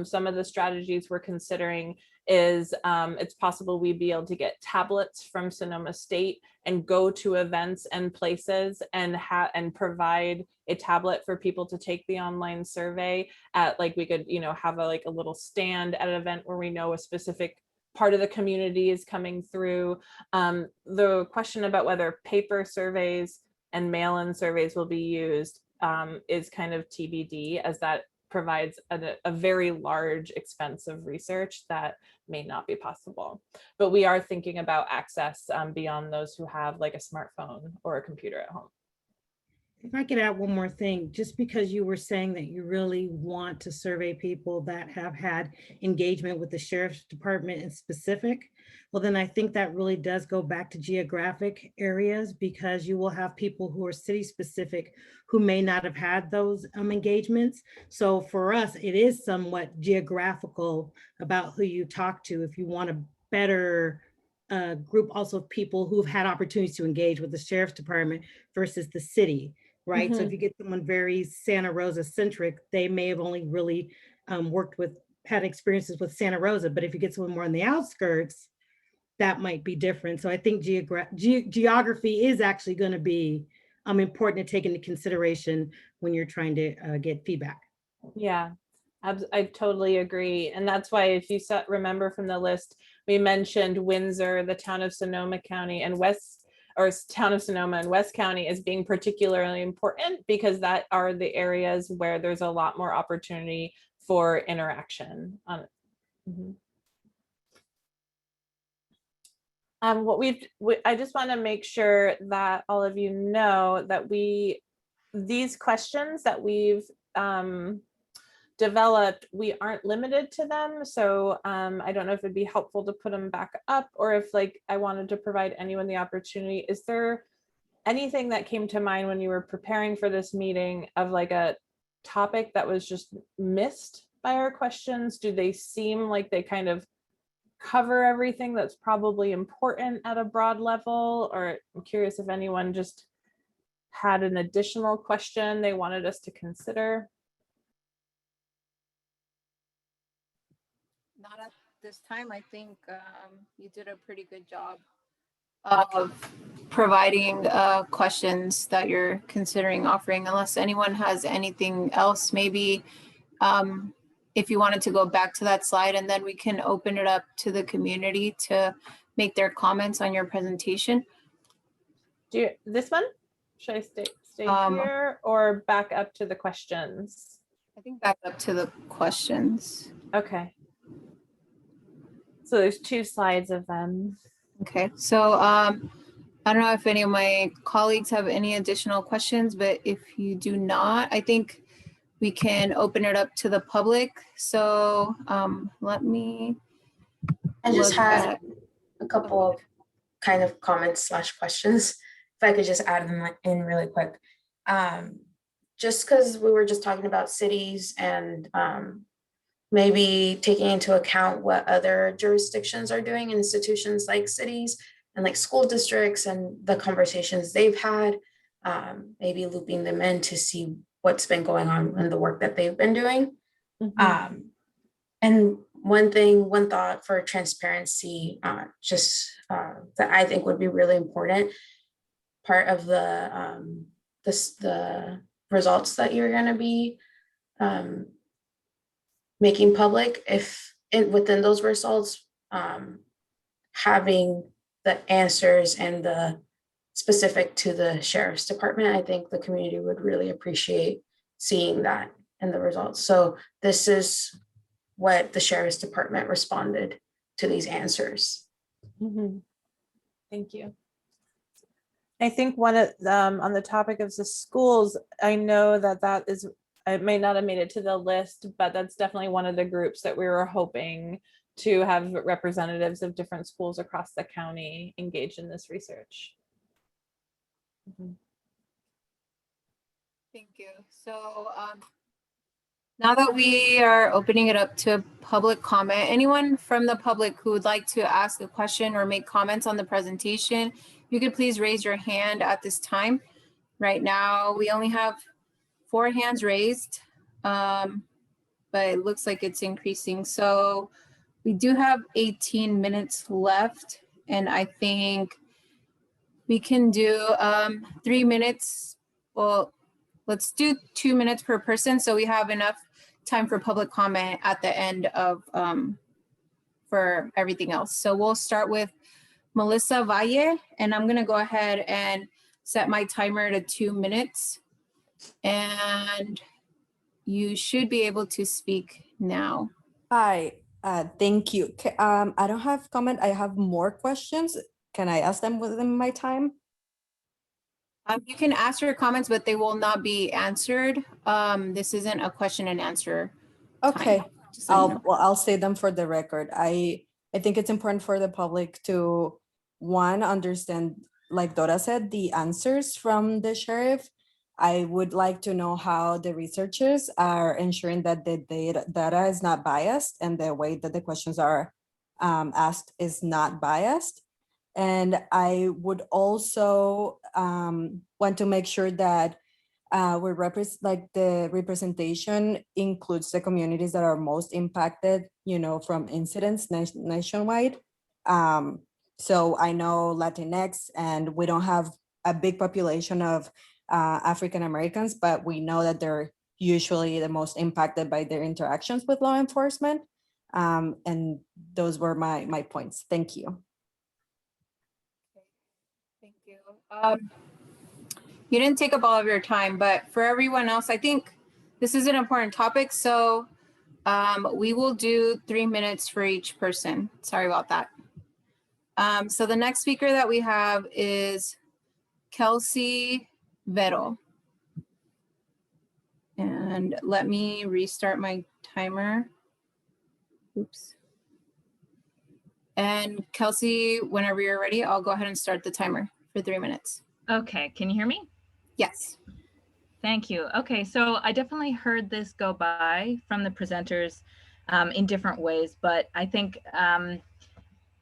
Some of the strategies we're considering is it's possible we'd be able to get tablets from Sonoma State and go to events and places and provide a tablet for people to take the online survey at, like, we could, have a little stand at an event where we know a specific part of the community is coming through. The question about whether paper surveys and mail-in surveys will be used is kind of TBD, as that provides a very large expense of research that may not be possible. But we are thinking about access beyond those who have like a smartphone or a computer at home. If I could add one more thing, just because you were saying that you really want to survey people that have had engagement with the sheriff's department in specific, well, then I think that really does go back to geographic areas, because you will have people who are city specific who may not have had those engagements. So for us, it is somewhat geographical about who you talk to if you want a better group also of people who've had opportunities to engage with the sheriff's department versus the city. Right. Mm-hmm. So if you get someone very Santa Rosa centric, they may have only really had experiences with Santa Rosa. But if you get someone more on the outskirts, that might be different. So I think geography is actually going to be important to take into consideration when you're trying to get feedback. Yeah, I totally agree. And that's why, if you remember from the list, we mentioned Windsor, the town of Sonoma County, and town of Sonoma and West County as being particularly important, because that are the areas where there's a lot more opportunity for interaction. Mm-hmm. I just want to make sure that all of you know that these questions that we've developed, we aren't limited to them. So I don't know if it'd be helpful to put them back up, or if like I wanted to provide anyone the opportunity. Is there anything that came to mind when you were preparing for this meeting of like a topic that was just missed by our questions? Do they seem like they kind of cover everything that's probably important at a broad level? Or I'm curious if anyone just had an additional question they wanted us to consider. Not at this time. I think you did a pretty good job of providing questions that you're considering offering, unless anyone has anything else. Maybe if you wanted to go back to that slide, and then we can open it up to the community to make their comments on your presentation. Do you, this one? Should I stay here or back up to the questions? I think back up to the questions. Okay. So there's 2 slides of them. Okay, so I don't know if any of my colleagues have any additional questions, but if you do not, I think we can open it up to the public. So let me. I just look had at- a couple of kind of comments / questions, if I could just add them in really quick. Just because we were just talking about cities and maybe taking into account what other jurisdictions are doing, institutions like cities and like school districts and the conversations they've had, maybe looping them in to see what's been going on in the work that they've been doing. Mm-hmm. And one thought for transparency, that I think would be really important, part of the results that you're going to be making public, if within those results, having the answers and the specific to the sheriff's department, I think the community would really appreciate seeing that in the results. So this is what the sheriff's department responded to these answers. Mm-hmm. Thank you. I think one of on the topic of the schools, I know that is, it may not have made it to the list, but that's definitely one of the groups that we were hoping to have representatives of different schools across the county engaged in this research. Mm-hmm. Thank you. So now that we are opening it up to public comment, anyone from the public who would like to ask a question or make comments on the presentation, you could please raise your hand at this time. Right now, we only have 4 hands raised, but it looks like it's increasing. So we do have 18 minutes left, and I think we can do 3 minutes. Well, let's do 2 minutes per person, so we have enough time for public comment at the end of for everything else. So we'll start with Melissa Valle, and I'm gonna go ahead and set my timer to 2 minutes. And you should be able to speak now. Hi, thank you. I don't have comment. I have more questions. Can I ask them within my time? You can ask your comments, but they will not be answered. This isn't a question and answer. Okay, Just so you know. I'll say them for the record. I think it's important for the public to, one, understand, like Dora said, the answers from the sheriff. I would like to know how the researchers are ensuring that the data is not biased and the way that the questions are asked is not biased. And I would also want to make sure that the representation includes the communities that are most impacted, from incidents nationwide. So I know Latinx, and we don't have a big population of African Americans, but we know that they're usually the most impacted by their interactions with law enforcement. And those were my points. Thank you. Thank you. You didn't take up all of your time, but for everyone else, I think this is an important topic. So we will do 3 minutes for each person. Sorry about that. So the next speaker that we have is Kelsey Vero. And And let me restart my timer. Oops. And Kelsey, whenever you're ready, I'll go ahead and start the timer for 3 minutes. Okay, can you hear me? Yes. Thank you. Okay, so I definitely heard this go by from the presenters in different ways, but I think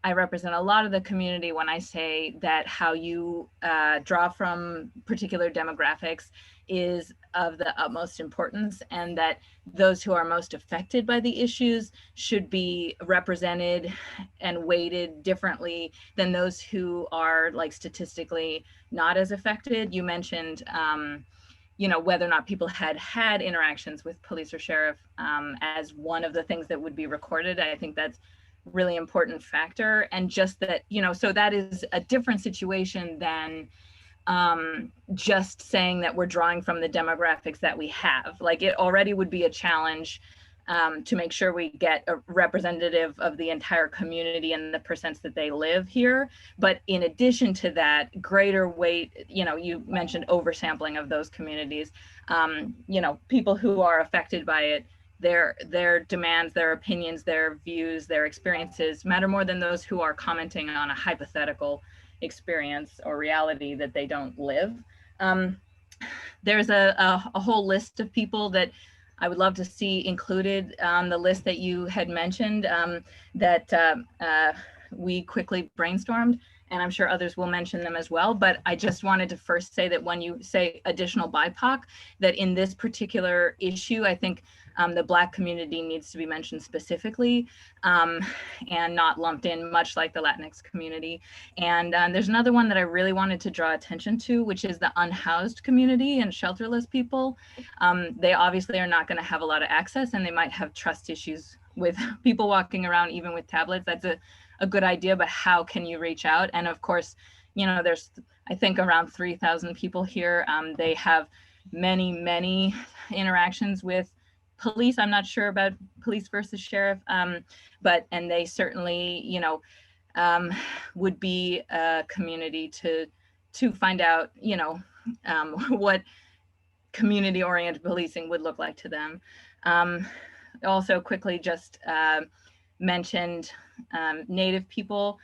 I represent a lot of the community when I say that how you draw from particular demographics is of the utmost importance, and that those who are most affected by the issues should be represented and weighted differently than those who are like statistically not as affected. You mentioned you know, whether or not people had interactions with police or sheriff as one of the things that would be recorded. I think that's really important factor. And just that, you know, so that is a different situation than just saying that we're drawing from the demographics that we have. Like, it already would be a challenge to make sure we get a representative of the entire community and the percents that they live here. But in addition to that, greater weight, you know, you mentioned oversampling of those communities, you know, people who are affected by it, their demands, their opinions, their views, their experiences matter more than those who are commenting on a hypothetical experience or reality that they don't live. There's a whole list of people that I would love to see included on the list that you had mentioned that we quickly brainstormed, and I'm sure others will mention them as well. But I just wanted to first say that when you say additional BIPOC, that in this particular issue, I think the Black community needs to be mentioned specifically and not lumped in, much like the Latinx community. And there's another one that I really wanted to draw attention to, which is the unhoused community and shelterless people. They obviously are not going to have a lot of access, and they might have trust issues with people walking around even with tablets. That's a good idea, but how can you reach out? And of course, you know, there's, I think, around 3,000 people here. They have many interactions with police. I'm not sure about police versus sheriff, and they certainly, you know, would be a community to find out, you know, what community-oriented policing would look like to them. Also quickly just mentioned Native people,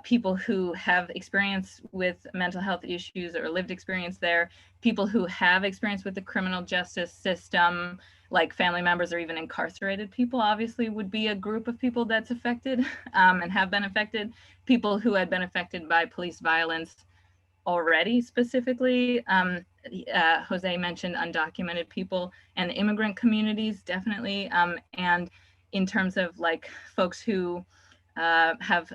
people who have experience with mental health issues or lived experience there, people who have experience with the criminal justice system, like family members or even incarcerated people, obviously would be a group of people that's affected and have been affected, people who had been affected by police violence already specifically. Jose mentioned undocumented people and immigrant communities, definitely. And in terms of like folks who have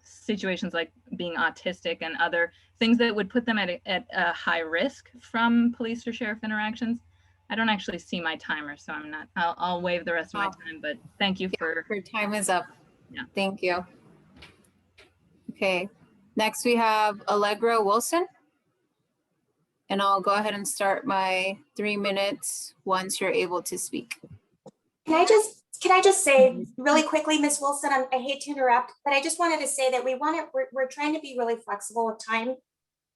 situations like being autistic and other things that would put them at a high risk from police or sheriff interactions. I don't actually see my timer, so I'm not, I'll waive the rest of my time, but thank you for. Your time is up. Yeah. Thank you. Okay, next we have Allegra Wilson. And I'll go ahead and start my 3 minutes once you're able to speak. Can I just say really quickly, Ms. Wilson, I hate to interrupt, but I just wanted to say that we're trying to be really flexible with time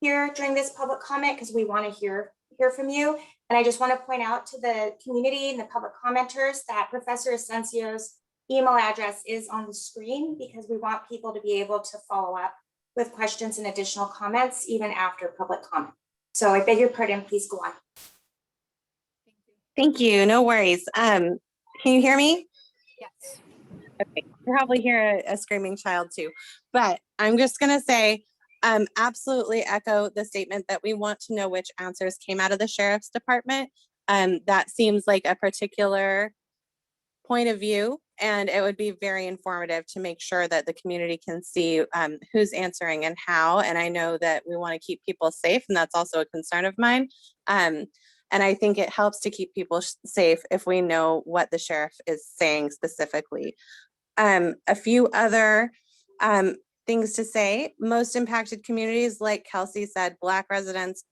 here during this public comment because we want to hear from you. And I just want to point out to the community and the public commenters that Professor Asencio's email address is on the screen because we want people to be able to follow up with questions and additional comments even after public comment. So I beg your pardon, please go on. Thank you, no worries. Can you hear me? Yes. Okay, you probably hear a screaming child too, but I'm just gonna say, absolutely echo the statement that we want to know which answers came out of the Sheriff's Department. That seems like a particular point of view, and it would be very informative to make sure that the community can see who's answering and how. And I know that we want to keep people safe, and that's also a concern of mine. And I think it helps to keep people safe if we know what the sheriff is saying specifically. A few other things to say: most impacted communities, like Kelsey said, Black residents,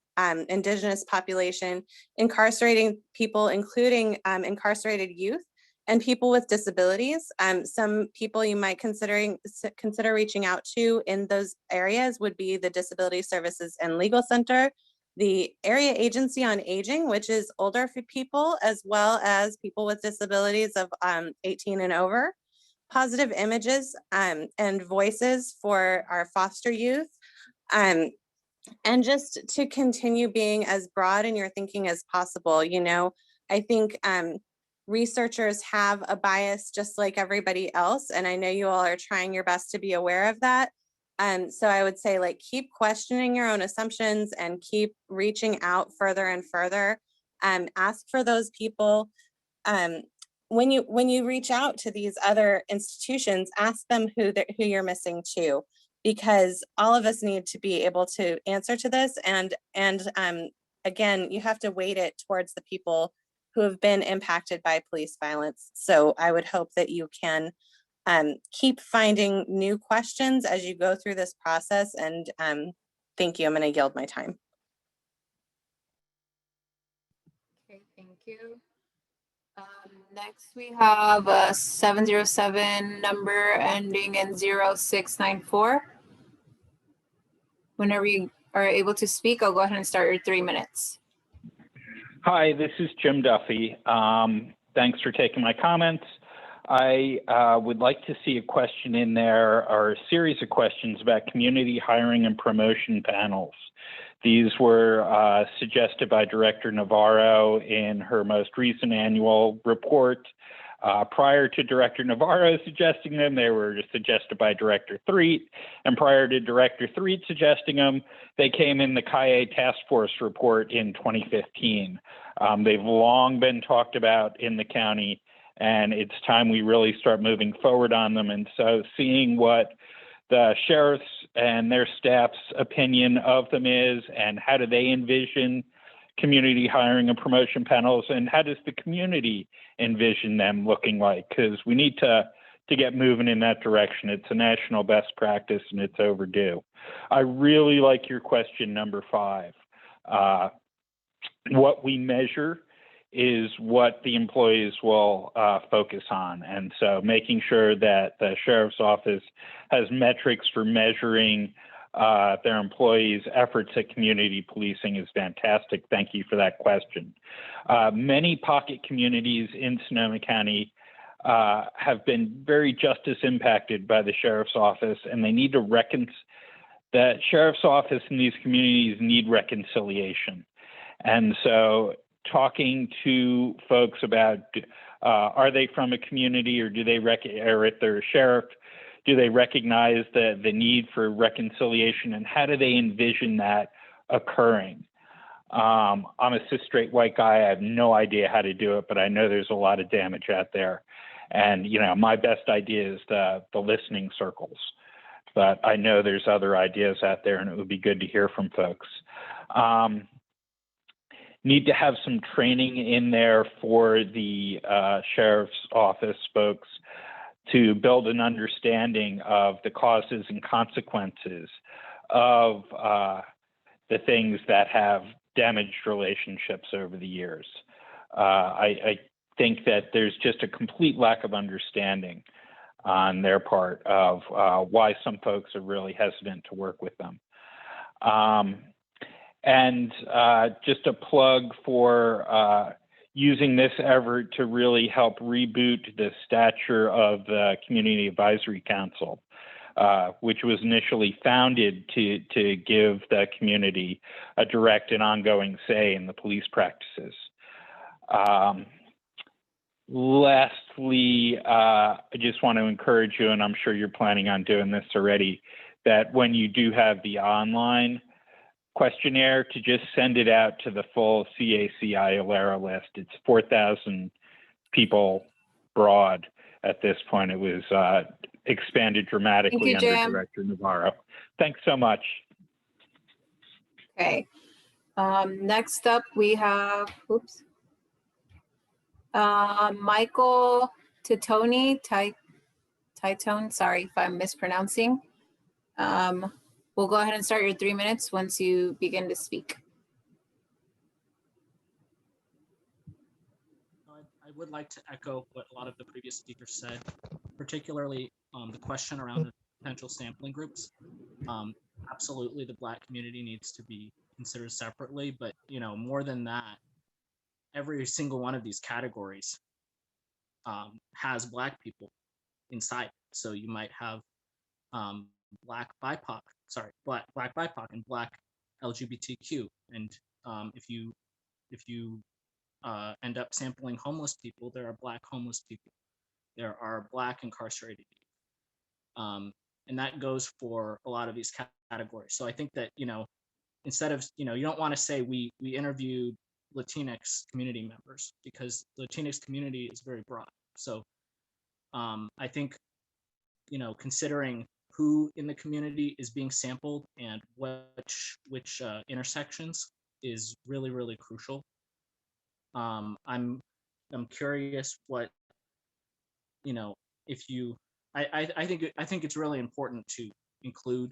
Indigenous population, incarcerating people, including incarcerated youth, and people with disabilities. Some people you might consider reaching out to in those areas would be the Disability Services and Legal Center, the Area Agency on Aging, which is older people as well as people with disabilities of 18 and over, positive images and voices for our foster youth, and just to continue being as broad in your thinking as possible. You know, I think researchers have a bias just like everybody else, and I know you all are trying your best to be aware of that. So I would say, like, keep questioning your own assumptions and keep reaching out further and further. Ask for those people. When you reach out to these other institutions, ask them who you're missing too, because all of us need to be able to answer to this. And again, you have to weight it towards the people who have been impacted by police violence. So I would hope that you can keep finding new questions as you go through this process. And thank you. I'm going to yield my time. Okay, thank you. Next, we have a 707 number ending in 0694. Whenever you are able to speak, I'll go ahead and start your 3 minutes. Hi, this is Jim Duffy. Thanks for taking my comments. I would like to see a question in there, or a series of questions about community hiring and promotion panels. These were suggested by Director Navarro in her most recent annual report. Prior to Director Navarro suggesting them, they were suggested by Director Threet, and prior to Director Threet suggesting them, they came in the CAE Task Force report in 2015. They've long been talked about in the county, and it's time we really start moving forward on them. And so seeing what the sheriffs and their staff's opinion of them is, and how do they envision community hiring and promotion panels, and how does the community envision them looking like? Because we need to get moving in that direction. It's a national best practice and it's overdue. I really like your question number 5. What we measure is what the employees will focus on. And so making sure that the sheriff's office has metrics for measuring their employees' efforts at community policing is fantastic. Thank you for that question. Many pocket communities in Sonoma County have been very justice impacted by the sheriff's office, and they need to the sheriff's office in these communities need reconciliation. And so talking to folks about are they from a community, or do they or if they're a sheriff, do they recognize the need for reconciliation, and how do they envision that occurring? I'm a cis straight white guy. I have no idea how to do it, but I know there's a lot of damage out there. And, you know, my best idea is the listening circles, but I know there's other ideas out there, and it would be good to hear from folks. Need to have some training in there for the sheriff's office folks to build an understanding of the causes and consequences of the things that have damaged relationships over the years. I think that there's just a complete lack of understanding on their part of why some folks are really hesitant to work with them. And just a plug for using this effort to really help reboot the stature of the Community Advisory Council, which was initially founded to give the community a direct and ongoing say in the police practices. Lastly, I just want to encourage you, and I'm sure you're planning on doing this already, that when you do have the online questionnaire, to just send it out to the full CACI Allegra list. It's 4,000 people broad at this point. It was expanded dramatically under Director Navarro. Thanks so much. Okay. Next up, we have, Michael Titone, Titone, sorry if I'm mispronouncing. We'll go ahead and start your 3 minutes once you begin to speak. I would like to echo what a lot of the previous speakers said, particularly the question around the potential sampling groups. Absolutely, the Black community needs to be considered separately, but more than that, every single one of these categories has Black people inside. So you might have Black BIPOC, Black BIPOC and Black LGBTQ, and if you end up sampling homeless people, there are Black homeless people, there are Black incarcerated people, and that goes for a lot of these categories. So I think that instead of you don't want to say we interviewed Latinx community members, because the Latinx community is very broad. So I think considering who in the community is being sampled and which intersections is really, really crucial. I'm curious what if you I think it's really important to include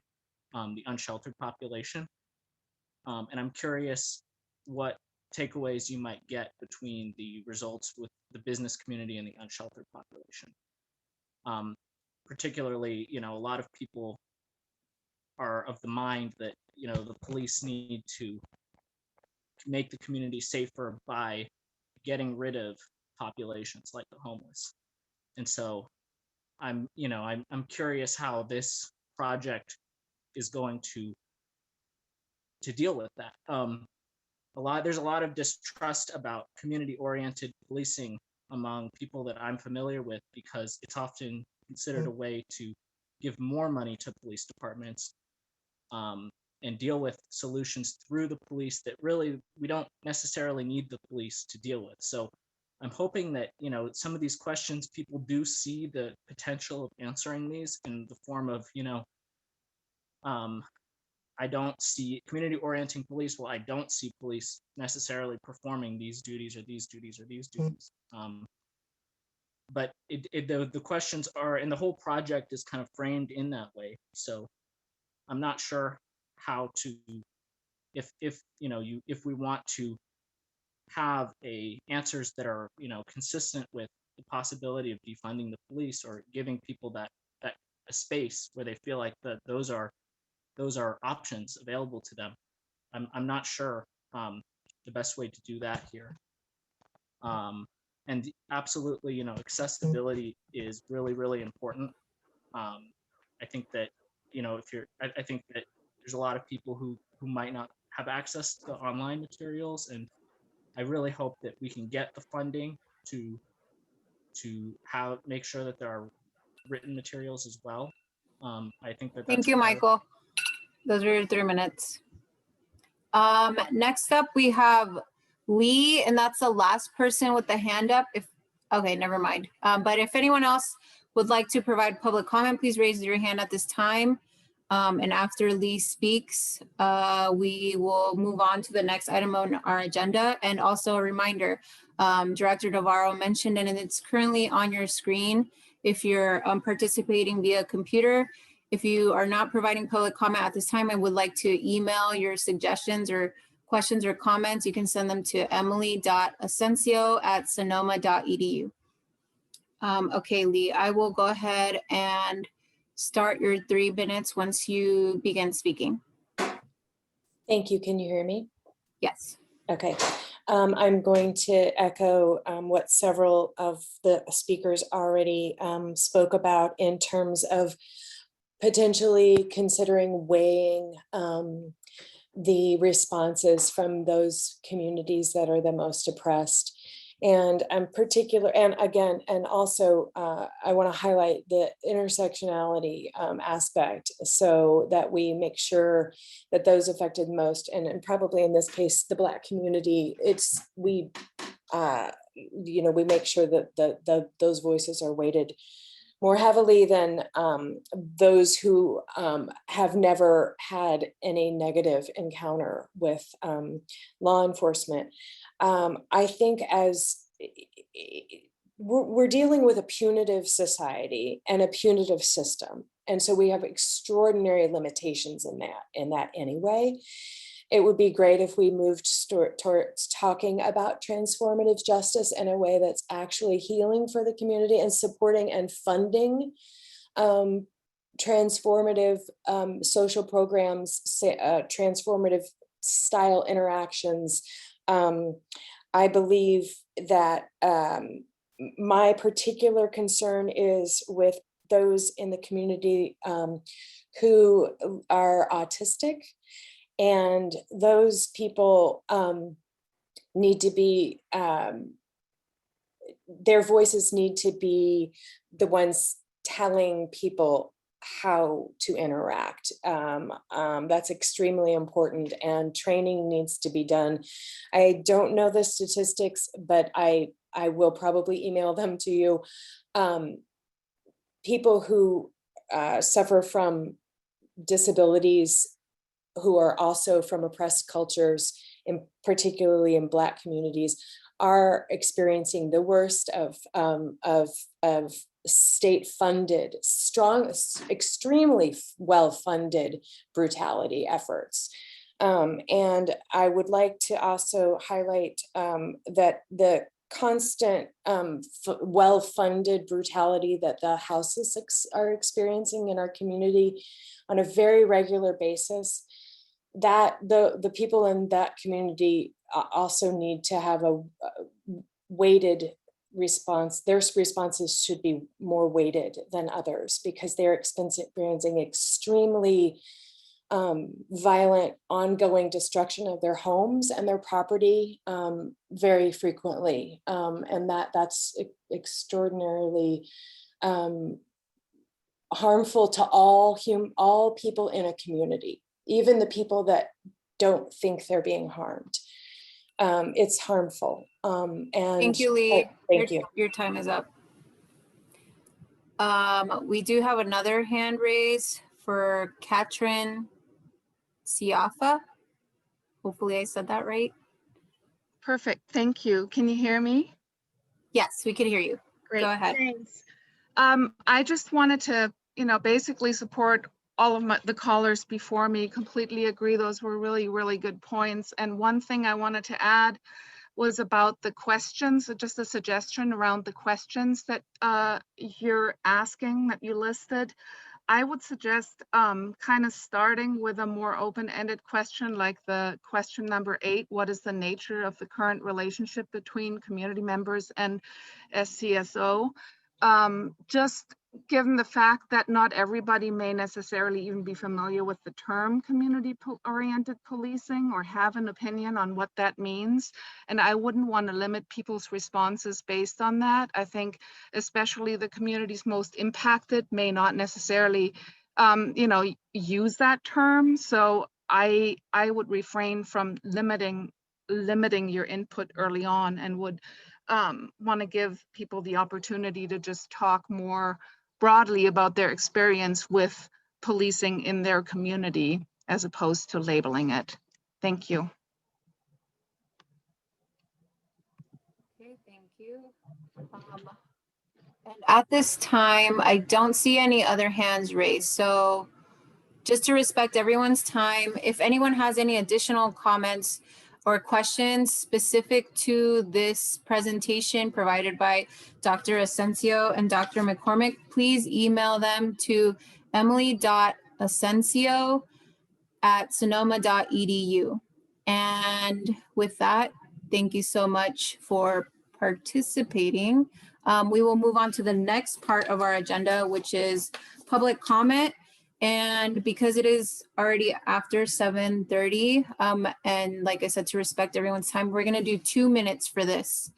the unsheltered population, and I'm curious what takeaways you might get between the results with the business community and the unsheltered population. Particularly, a lot of people are of the mind that the police need to make the community safer by getting rid of populations like the homeless. And so I'm curious how this project is going to deal with that. There's a lot of distrust about community-oriented policing among people that I'm familiar with, because it's often considered a way to give more money to police departments and deal with solutions through the police that really we don't necessarily need the police to deal with. So I'm hoping that some of these questions, people do see the potential of answering these in the form of I don't see community-orienting police. Well, I don't see police necessarily performing these duties or these duties or these duties. But the questions are, and the whole project is kind of framed in that way. So I'm not sure how to, if we want to have answers that are consistent with the possibility of defunding the police, or giving people that a space where they feel like that those are options available to them. I'm not sure the best way to do that here. And absolutely, accessibility is really, really important. I think that, I think that there's a lot of people who might not have access to online materials, and I really hope that we can get the funding to make sure that there are written materials as well. I think that. Thank you, Michael. Those are your 3 minutes. Next up, we have Lee, and that's the last person with the hand up. Okay, never mind. But if anyone else would like to provide public comment, please raise your hand at this time. And after Lee speaks, we will move on to the next item on our agenda. And also a reminder, Director Navarro mentioned, and it's currently on your screen, if you're participating via computer, if you are not providing public comment at this time and would like to email your suggestions or questions or comments, you can send them to emily.asencio@sonoma.edu. Okay, Lee, I will go ahead and start your 3 minutes once you begin speaking. Thank you. Can you hear me? Yes. Okay. I'm going to echo what several of the speakers already spoke about in terms of potentially considering weighing the responses from those communities that are the most oppressed. And I'm particular, and again, and also I want to highlight the intersectionality aspect, so that we make sure that those affected most, and probably in this case, the Black community, we make sure that those voices are weighted more heavily than those who have never had any negative encounter with law enforcement. I think as we're dealing with a punitive society and a punitive system, and so we have extraordinary limitations in that anyway. It would be great if we moved towards talking about transformative justice in a way that's actually healing for the community and supporting and funding transformative social programs, transformative style interactions. I believe that my particular concern is with those in the community who are autistic, and those people need to be, their voices need to be the ones telling people how to interact. That's extremely important, and training needs to be done. I don't know the statistics, but I will probably email them to you. People who suffer from disabilities, who are also from oppressed cultures, particularly in Black communities, are experiencing the worst of state-funded, strong, extremely well-funded brutality efforts. And I would like to also highlight that the constant well-funded brutality that the houses are experiencing in our community on a very regular basis, that the people in that community also need to have a weighted response. Their responses should be more weighted than others, because they're experiencing extremely violent, ongoing destruction of their homes and their property very frequently. And that's extraordinarily harmful to all people in a community, even the people that don't think they're being harmed. It's harmful. And Thank you, Lee. Thank you. Your time is up. We do have another hand raised for Katrin Siafa. Hopefully I said that right. Perfect. Thank you. Can you hear me? Yes, we can hear you. Great. Go ahead. Thanks. I just wanted to, basically support all of the callers before me. Completely agree. Those were really, really good points. And one thing I wanted to add was about the questions, just a suggestion around the questions that you're asking, that you listed. I would suggest kind of starting with a more open-ended question, like the question number 8, what is the nature of the current relationship between community members and SCSO? Just given the fact that not everybody may necessarily even be familiar with the term community-oriented policing or have an opinion on what that means. And I wouldn't want to limit people's responses based on that. I think especially the communities most impacted may not necessarily, use that term. So I would refrain from limiting your input early on, and would want to give people the opportunity to just talk more broadly about their experience with policing in their community, as opposed to labeling it. Thank you. Okay, thank you. And at this time, I don't see any other hands raised. So just to respect everyone's time, if anyone has any additional comments or questions specific to this presentation provided by Dr. Asensio and Dr. McCormick, please email them to emily.asensio@sonoma.edu. And with that, thank you so much for participating. We will move on to the next part of our agenda, which is public comment. And because it is already after 7:30, and like I said, to respect everyone's time, we're gonna do 2 minutes for this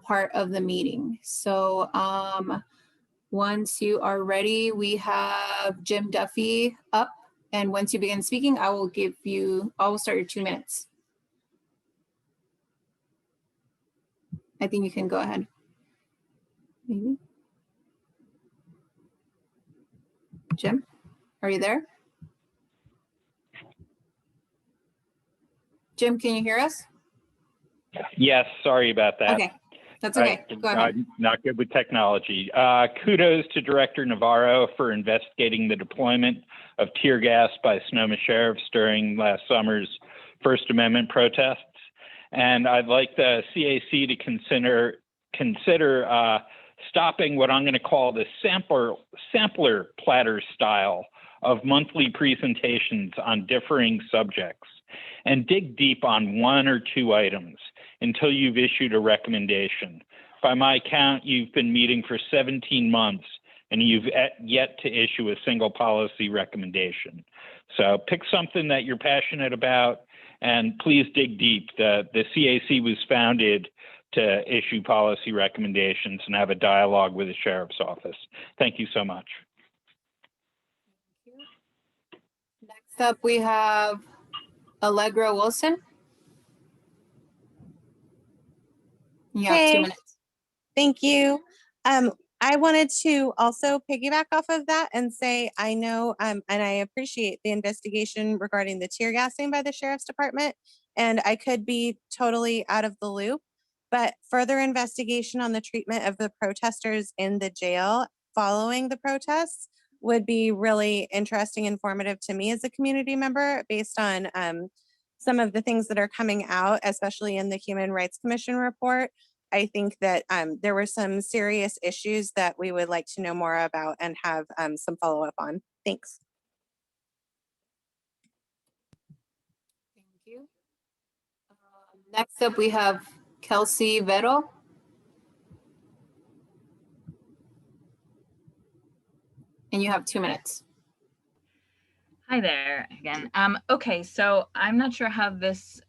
part of the meeting. So once you are ready, we have Jim Duffy up. And once you begin speaking, I will start your 2 minutes. I think you can go ahead. Maybe. Jim? Are you there? Jim, can you hear us? Yes, sorry about that. Okay, that's okay. Go ahead. Not good with technology. Kudos to Director Navarro for investigating the deployment of tear gas by Sonoma sheriffs during last summer's First Amendment protests. And I'd like the CAC to consider stopping what I'm going to call the sampler platter style of monthly presentations on differing subjects and dig deep on one or two items until you've issued a recommendation. By my count, you've been meeting for 17 months and you've yet to issue a single policy recommendation. So pick something that you're passionate about and please dig deep. The CAC was founded to issue policy recommendations and have a dialogue with the Sheriff's Office. Thank you so much. Next up, we have Allegra Wilson. You have 2 Hey. minutes. Thank you. I wanted to also piggyback off of that and say, I know, and I appreciate the investigation regarding the tear gassing by the Sheriff's Department, and I could be totally out of the loop, but further investigation on the treatment of the protesters in the jail following the protests would be really interesting, informative to me as a community member based on some of the things that are coming out, especially in the Human Rights Commission report. I think that there were some serious issues that we would like to know more about and have some follow-up on. Thanks. Thank you. Next up, we have Kelsey Vero. And you have 2 minutes. Hi there again. Okay, so I'm not sure how this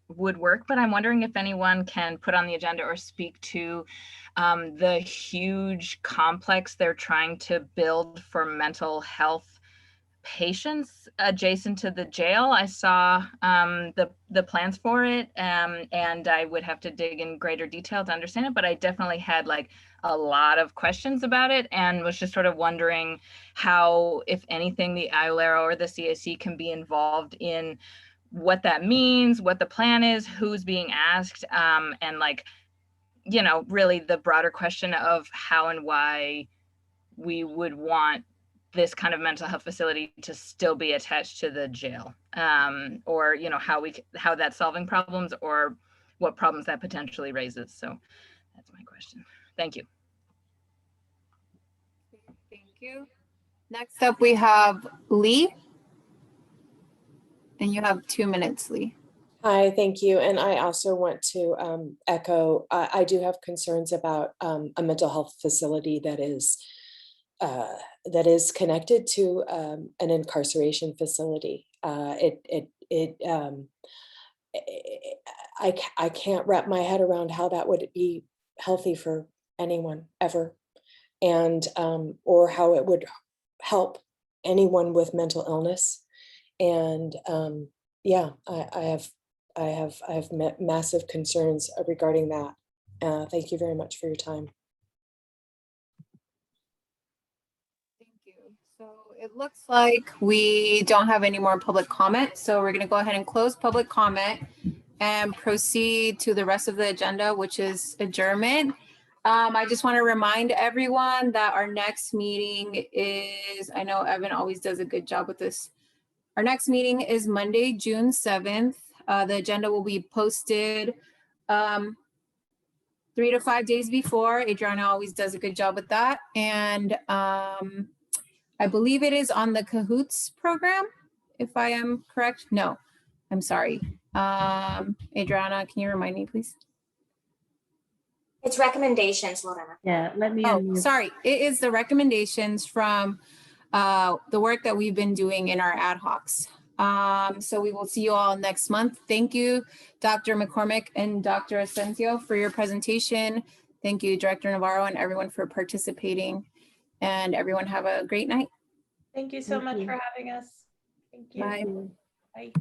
would work, but I'm wondering if anyone can put on the agenda or speak to the huge complex they're trying to build for mental health patients adjacent to the jail. I saw the plans for it, and I would have to dig in greater detail to understand it, but I definitely had like a lot of questions about it and was just sort of wondering how, if anything, the IOLERO or the CAC can be involved in what that means, what the plan is, who's being asked, and like, you know, really the broader question of how and why we would want this kind of mental health facility to still be attached to the jail, or, you know, how that's solving problems or what problems that potentially raises. So that's my question. Thank you. Thank you. Next up, we have Lee. And you have 2 minutes, Lee. Hi, thank you. And I also want to echo, I do have concerns about a mental health facility that is connected to an incarceration facility. I can't wrap my head around how that would be healthy for anyone ever, and or how it would help anyone with mental illness. And yeah, I have massive concerns regarding that. Thank you very much for your time. Thank you. So it looks like we don't have any more public comment. So we're going to go ahead and close public comment and proceed to the rest of the agenda, which is adjournment. I just want to remind everyone that our next meeting is, I know Evan always does a good job with this. Our next meeting is Monday, June 7th. The agenda will be posted 3 to 5 days before. Adriana always does a good job with that. And I believe it is on the Cahoots program, if I am correct. No, I'm sorry. Adriana, can you remind me, please? It's recommendations, Lorena. Yeah, let me. Oh, unmute. sorry. It is the recommendations from the work that we've been doing in our ad hocs. So we will see you all next month. Thank you, Dr. McCormick and Dr. Asensio, for your presentation. Thank you, Director Navarro, and everyone for participating. And everyone have a great night. Thank you so Thank much you. for having us. Thank you. Bye. Bye.